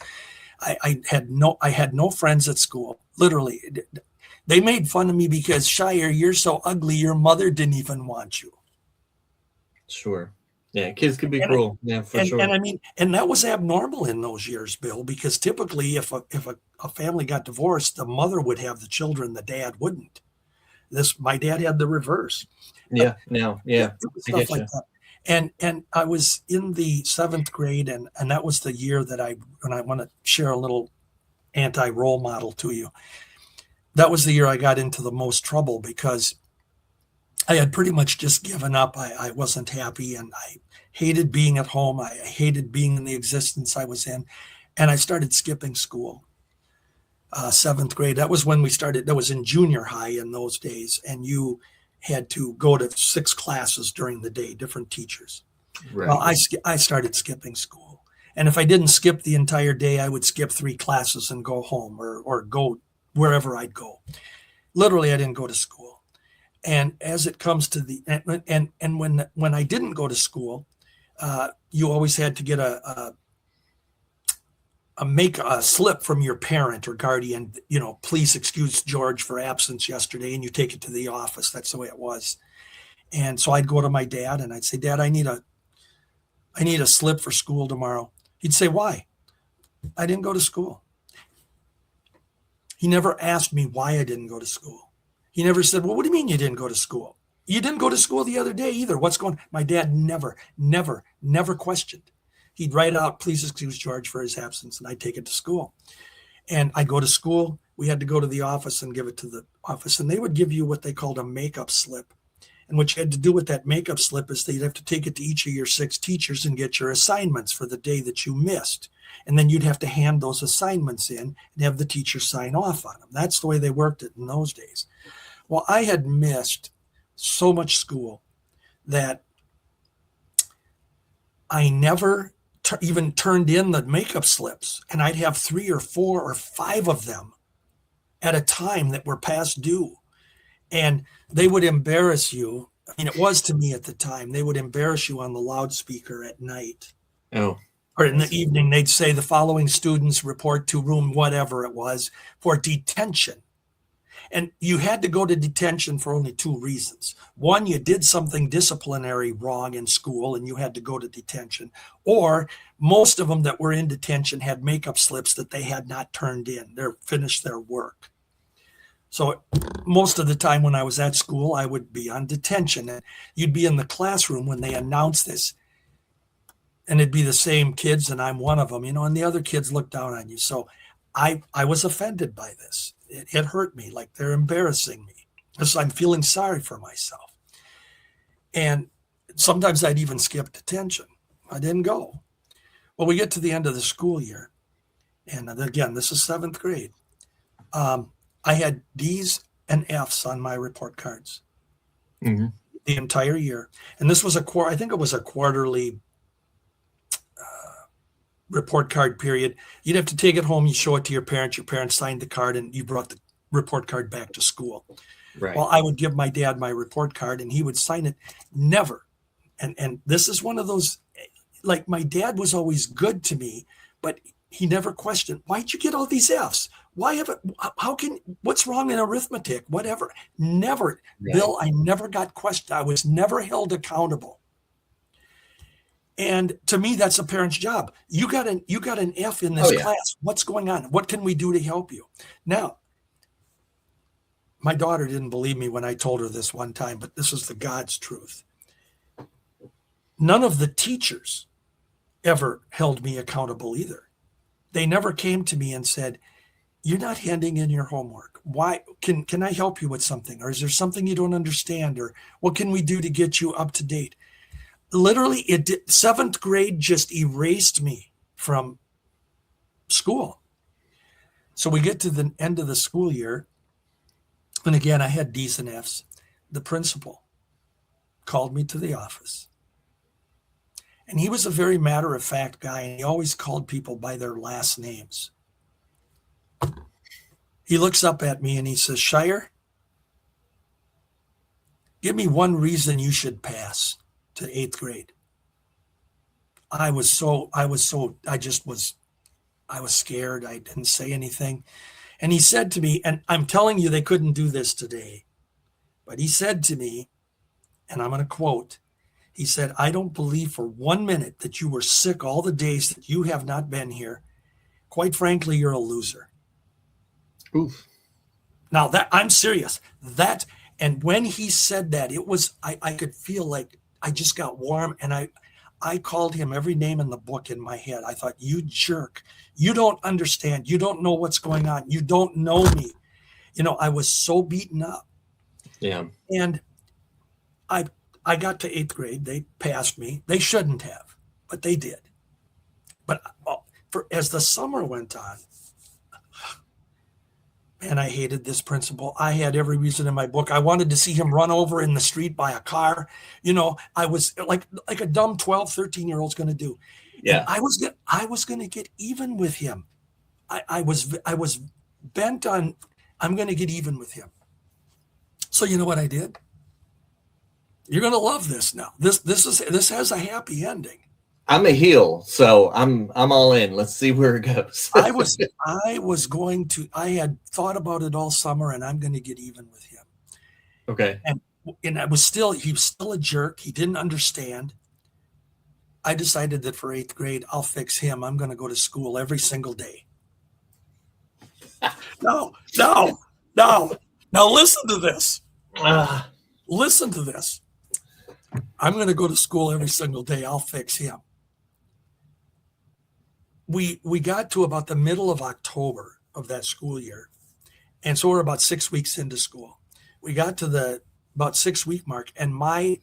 I had no friends at school. Literally, they made fun of me because, Shire, you're so ugly, your mother didn't even want you. Sure. Yeah, kids can be cruel. Yeah, for sure. And I mean, and that was abnormal in those years, Bill, because typically if a family got divorced, the mother would have the children, the dad wouldn't. My dad had the reverse. Yeah, no, yeah. Stuff like that. And I was in the 7th grade, and that was the year that I want to share a little anti-role model to you. That was the year I got into the most trouble because I had pretty much just given up. I wasn't happy, and I hated being at home. I hated being in the existence I was in. And I started skipping school. 7th grade. That was when we started. That was in junior high in those days. And you had to go to 6 classes during the day, different teachers. Right. Well, I started skipping school. And if I didn't skip the entire day, I would skip 3 classes and go home or go wherever I'd go. Literally, I didn't go to school. And as it comes to and when I didn't go to school, you always had to get make a slip from your parent or guardian, please excuse George for absence yesterday, and you take it to the office. That's the way it was. And so I'd go to my dad and I'd say, Dad, I need a slip for school tomorrow. He'd say, why? I didn't go to school. He never asked me why I didn't go to school. He never said, well, what do you mean you didn't go to school? You didn't go to school the other day either. What's going on? My dad never questioned. He'd write out, please excuse George for his absence, and I'd take it to school. And I'd go to school. We had to go to the office and give it to the office. And they would give you what they called a makeup slip. And what you had to do with that makeup slip is that you'd have to take it to each of your 6 teachers and get your assignments for the day that you missed. And then you'd have to hand those assignments in and have the teacher sign off on them. That's the way they worked it in those days. Well, I had missed so much school that I never even turned in the makeup slips, and I'd have 3 or 4 or 5 of them at a time that were past due. And they would embarrass you. I mean, it was to me at the time. They would embarrass you on the loudspeaker at night. Oh. Or in the evening, they'd say the following students report to room whatever it was for detention. And you had to go to detention for only 2 reasons. One, you did something disciplinary wrong in school and you had to go to detention. Or most of them that were in detention had makeup slips that they had not turned in. They finished their work. So most of the time when I was at school, I would be on detention, and you'd be in the classroom when they announced this, and it'd be the same kids, and I'm one of them, and the other kids look down on you. So I was offended by this. It hurt me, like they're embarrassing me, because I'm feeling sorry for myself. And sometimes I'd even skip detention. I didn't go. Well, we get to the end of the school year, and again, this is 7th grade. I had D's and F's on my report cards the entire year. And this was I think it was a quarterly report card period. You'd have to take it home, you show it to your parents signed the card, and you brought the report card back to school. Right. Well, I would give my dad my report card, and he would sign it. Never. And this is one of those, like, my dad was always good to me, but he never questioned, why'd you get all these F's? What's wrong in arithmetic? Whatever. Never. Right. Bill, I never got questioned. I was never held accountable. And to me, that's a parent's job. You got an F in this class. What's going on? What can we do to help you? Now, my daughter didn't believe me when I told her this one time, but this is the God's truth. None of the teachers ever held me accountable either. They never came to me and said, you're not handing in your homework. Why? Can I help you with something? Or is there something you don't understand? Or what can we do to get you up to date? Literally, 7th grade just erased me from school. So we get to the end of the school year. And again, I had D's and F's. The principal called me to the office. And he was a very matter-of-fact guy, and he always called people by their last names. He looks up at me and he says, Schire, give me one reason you should pass to 8th grade. I was scared. I didn't say anything. And he said to me, and I'm telling you, they couldn't do this today, but he said to me, and I'm going to quote, he said, I don't believe for 1 minute that you were sick all the days that you have not been here. Quite frankly, you're a loser. Oof. Now that I'm serious, and when he said that, it was, I could feel like I just got warm, and I called him every name in the book in my head. I thought, you jerk, you don't understand. You don't know what's going on. You don't know me. I was so beaten up. Yeah. And I got to 8th grade. They passed me. They shouldn't have, but they did. But as the summer went on, man, I hated this principal. I had every reason in my book. I wanted to see him run over in the street by a car. I was like a dumb 12, 13-year-old's going to do. Yeah. And I was going to get even with him. I was bent on, I'm going to get even with him. So you know what I did? You're going to love this now. This has a happy ending. I'm a heel, so I'm all in. Let's see where it goes. I had thought about it all summer, and I'm going to get even with him. Okay. And he was still a jerk. He didn't understand. I decided that for 8th grade, I'll fix him. I'm going to go to school every single day. No. Now listen to this. Listen to this. I'm going to go to school every single day. I'll fix him. We got to about the middle of October of that school year. And so we're about 6 weeks into school. We got to the about 6-week mark, and my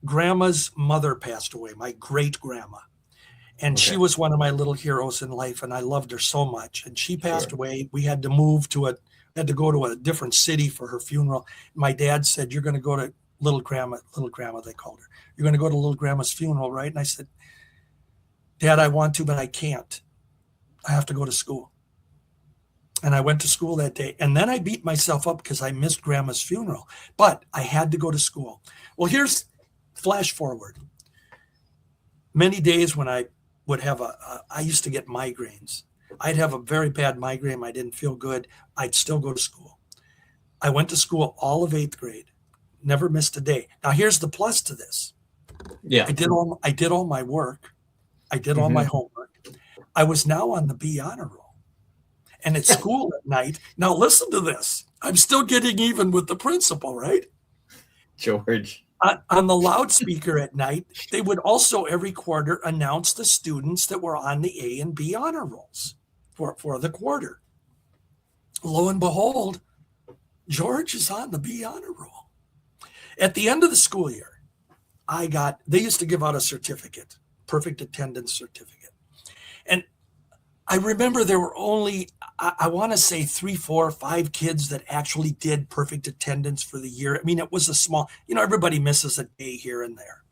grandma's mother passed away, my great grandma. And she was one of my little heroes in life, and I loved her so much. And she passed away. We had to go to a different city for her funeral. My dad said, you're going to go to little grandma, they called her. You're going to go to little grandma's funeral, right? And I said, Dad, I want to, but I can't. I have to go to school. And I went to school that day. And then I beat myself up because I missed grandma's funeral. But I had to go to school. Well, here's flash forward. Many days when I would have I used to get migraines. I'd have a very bad migraine. I didn't feel good. I'd still go to school. I went to school all of 8th grade. Never missed a day. Now, here's the plus to this. Yeah. I did all my work. I did all my homework. I was now on the B honor roll. And at school at night, now listen to this. I'm still getting even with the principal, right? George. On the loudspeaker at night, they would also every quarter announce the students that were on the A and B honor rolls for the quarter. Lo and behold, George is on the B honor roll. At the end of the school year, they used to give out a certificate, perfect attendance certificate. And I remember there were only, I want to say 3, 4, 5 kids that actually did perfect attendance for the year. I mean, it was a small, everybody misses a day here and there.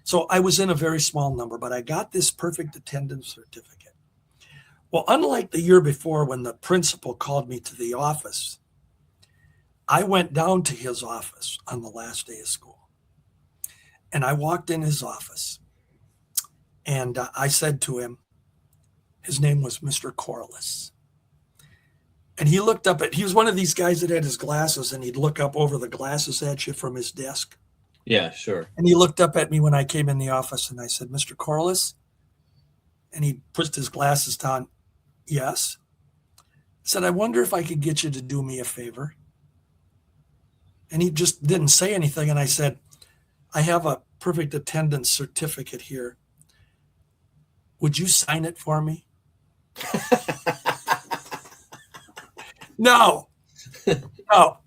So I was in a very small number, but I got this perfect attendance certificate. Well, unlike the year before when the principal called me to the office, I went down to his office on the last day of school. And I walked in his office and I said to him, his name was Mr. Corliss. And he looked up he was one of these guys that had his glasses and he'd look up over the glasses at you from his desk. Yeah, sure. And he looked up at me when I came in the office and I said, Mr. Corliss? And he pushed his glasses down. Yes. I said, I wonder if I could get you to do me a favor. And he just didn't say anything. And I said, I have a perfect attendance certificate here. Would you sign it for me? No,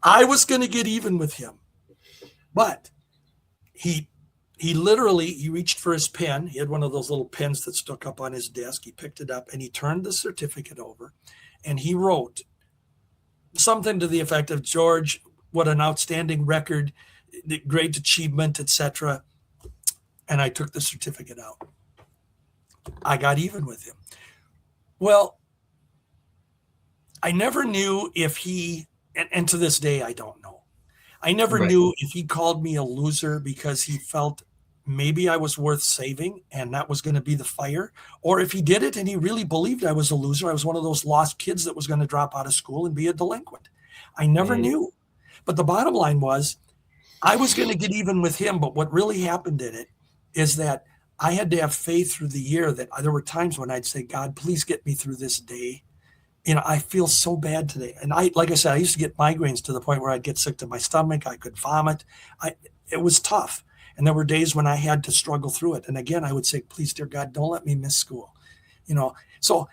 I was going to get even with him, but he reached for his pen. He had one of those little pens that stuck up on his desk. He picked it up and he turned the certificate over and he wrote something to the effect of, George, what an outstanding record, great achievement, etc. And I took the certificate out. I got even with him. Well, I never knew if he, and to this day, I don't know. I never knew if he called me a loser because he felt maybe I was worth saving and that was going to be the fire, or if he did it and he really believed I was a loser. I was one of those lost kids that was going to drop out of school and be a delinquent. I never knew. But the bottom line was I was going to get even with him. But what really happened in it is that I had to have faith through the year that there were times when I'd say, God, please get me through this day. I feel so bad today. And like I said, I used to get migraines to the point where I'd get sick to my stomach. I could vomit. It was tough. And there were days when I had to struggle through it. And again, I would say, please, dear God, don't let me miss school. So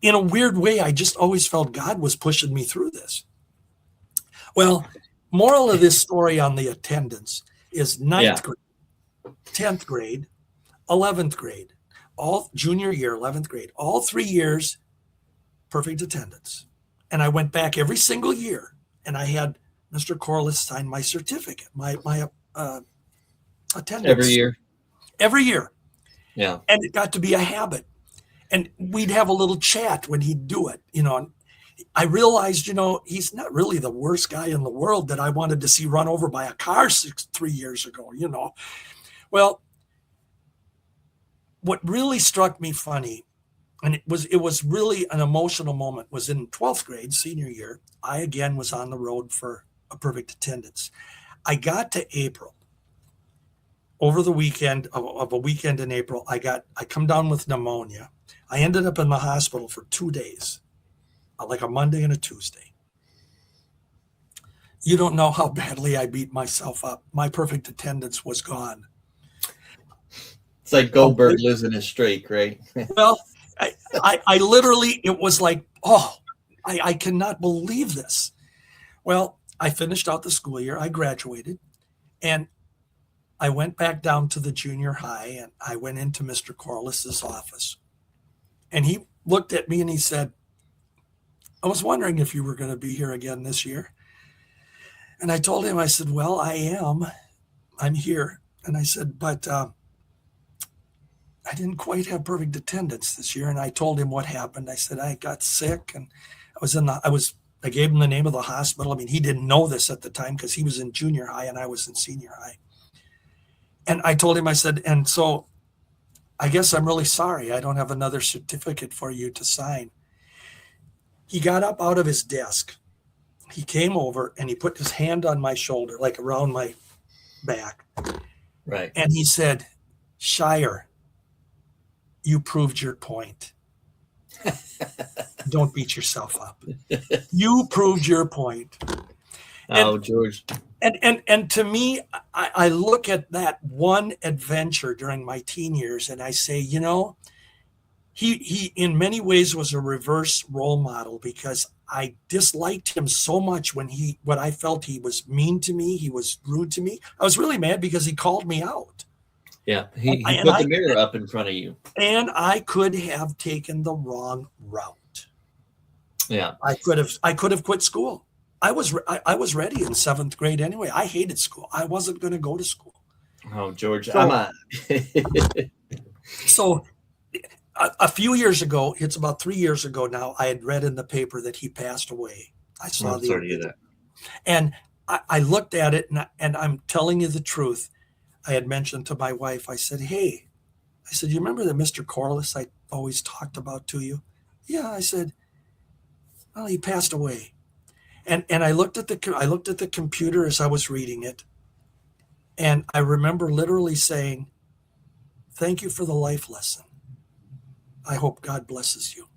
in a weird way, I just always felt God was pushing me through this. Well, moral of this story on the attendance is 9th grade, 10th grade, 11th grade, all junior year, 11th grade, all 3 years, perfect attendance. And I went back every single year and I had Mr. Corliss sign my certificate, my attendance. Every year. Yeah. And it got to be a habit. And we'd have a little chat when he'd do it, and I realized, he's not really the worst guy in the world that I wanted to see run over by a car 3 years ago, Well, what really struck me funny, and it was really an emotional moment, was in 12th grade, senior year. I again was on the road for a perfect attendance. I got to April. Over the weekend of a weekend in April, I come down with pneumonia. I ended up in the hospital for 2 days, like a Monday and a Tuesday. You don't know how badly I beat myself up. My perfect attendance was gone. It's like Goldberg losing his streak, right? Well, I literally, it was like, I cannot believe this. Well, I finished out the school year. I graduated and I went back down to the junior high and I went into Mr. Corliss's office and he looked at me and he said, I was wondering if you were going to be here again this year. And I told him, I said, well, I am. I'm here. And I said, but I didn't quite have perfect attendance this year. And I told him what happened. I said, I got sick and I gave him the name of the hospital. I mean, he didn't know this at the time because he was in junior high and I was in senior high. And I told him, I said, and so I guess I'm really sorry. I don't have another certificate for you to sign. He got up out of his desk. He came over and he put his hand on my shoulder, like around my back. Right. And he said, Schire, you proved your point. Don't beat yourself up. You proved your point. Oh, George. And to me, I look at that one adventure during my teen years and I say, he in many ways was a reverse role model, because I disliked him so much when I felt he was mean to me, he was rude to me. I was really mad because he called me out. Yeah, he put the mirror up in front of you. And I could have taken the wrong route. Yeah. I could have quit school. I was ready in 7th grade anyway. I hated school. I wasn't going to go to school. Oh, George, So a few years ago, it's about 3 years ago now, I had read in the paper that he passed away. I saw sorry to hear that. And I looked at it, and I'm telling you the truth. I had mentioned to my wife, I said, "Hey," I said, "you remember the Mr. Corliss I always talked about to you?" "Yeah," I said, "Well, he passed away." And I looked at the computer as I was reading it, and I remember literally saying, "Thank you for the life lesson. I hope God blesses you."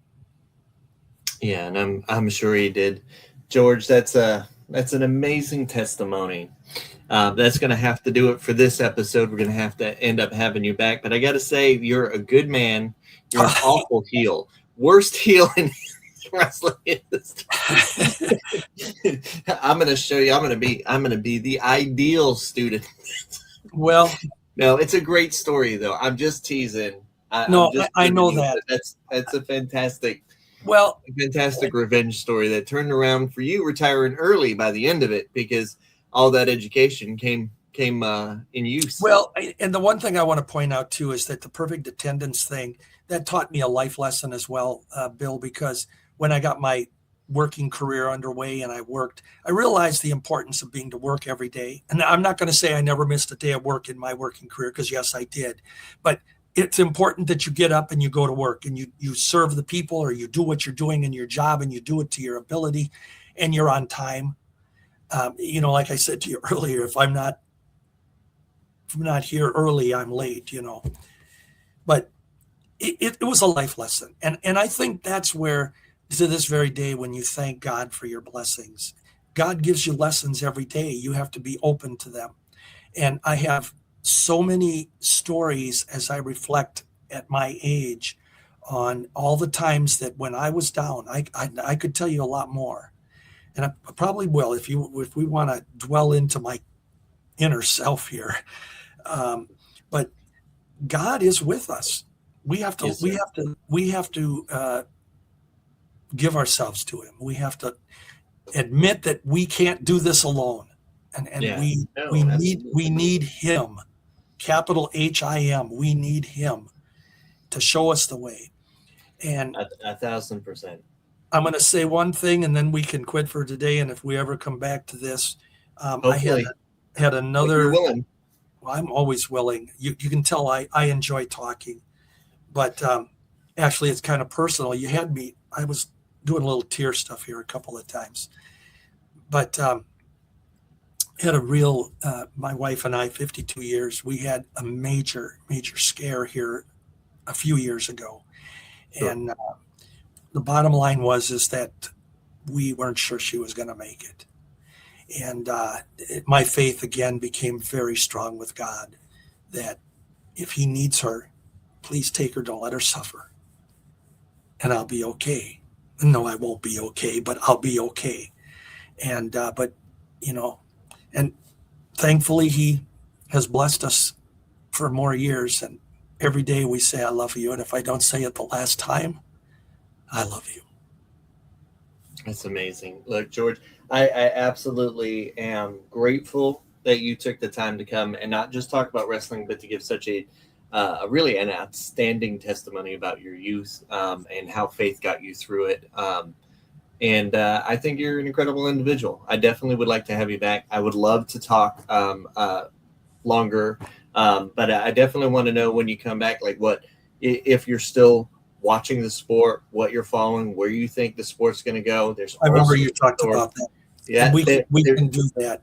Yeah, and I'm sure he did. George, that's an amazing testimony. That's going to have to do it for this episode. We're going to have to end up having you back. But I got to say, you're a good man. You're an awful heel. Worst heel in wrestling industry. I'm going to show you. I'm going to be the ideal student. Well, no, it's a great story though. I'm just teasing. I know that. That's a fantastic. Well, a fantastic revenge story that turned around for you retiring early by the end of it, because all that education came in use. Well, and the one thing I want to point out too is that the perfect attendance thing, that taught me a life lesson as well, Bill, because when I got my working career underway and I realized the importance of being to work every day. And I'm not going to say I never missed a day of work in my working career, because yes, I did. But it's important that you get up and you go to work and you serve the people, or you do what you're doing in your job and you do it to your ability and you're on time. Like I said to you earlier, if I'm not here early, I'm late, But it was a life lesson. And I think that's where, to this very day, when you thank God for your blessings, God gives you lessons every day. You have to be open to them. And I have so many stories as I reflect at my age on all the times that when I was down, I could tell you a lot more. And I probably will if we want to dwell into my inner self here. But God is with us. We have to. Yes, we have to give ourselves to Him. We have to admit that we can't do this alone, and we need Him. Capital HIM. We need Him to show us the way. And 1,000%. I'm going to say one thing, and then we can quit for today. And if we ever come back to this, I had another. You're willing. Well, I'm always willing. You can tell I enjoy talking, but actually, it's kind of personal. You had me. I was doing a little tear stuff here a couple of times, but had a real. My wife and I, 52 years. We had a major scare here a few years ago, sure. And the bottom line is that we weren't sure she was going to make it. And my faith again became very strong with God, that if He needs her, please take her, don't let her suffer. And I'll be okay. No, I won't be okay, but I'll be okay. And, and thankfully He has blessed us for more years. And every day we say, I love you. And if I don't say it the last time, I love you. That's amazing. Look, George, I absolutely am grateful that you took the time to come and not just talk about wrestling, but to give such a really an outstanding testimony about your youth and how faith got you through it. And I think you're an incredible individual. I definitely would like to have you back. I would love to talk longer, but I definitely want to know when you come back, like if you're still watching the sport, what you're following, where you think the sport's going to go. I remember you talked about that. Yeah, and we can do that.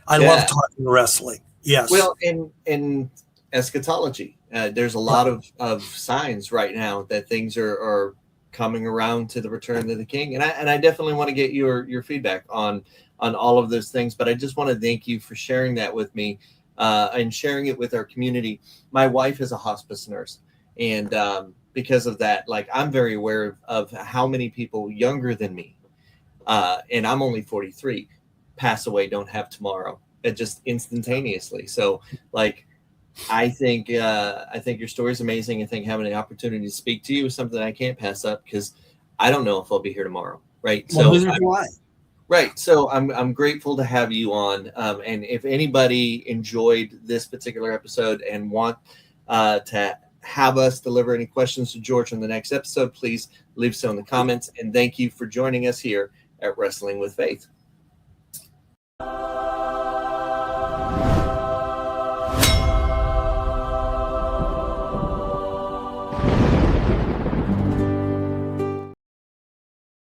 I love talking wrestling. Yes. Well, in eschatology, there's a lot of signs right now that things are coming around to the return of the king. And I definitely want to get your feedback on all of those things. But I just want to thank you for sharing that with me and sharing it with our community. My wife is a hospice nurse, and because of that, like, I'm very aware of how many people younger than me, and I'm only 43, pass away, don't have tomorrow, just instantaneously. So, like, I think your story is amazing. I think having the opportunity to speak to you is something I can't pass up, because I don't know if I'll be here tomorrow. Right. Well, neither do I. Right. So I'm grateful to have you on. And if anybody enjoyed this particular episode and want to have us deliver any questions to George on the next episode, please leave so in the comments. And thank you for joining us here at Wrestling with Faith.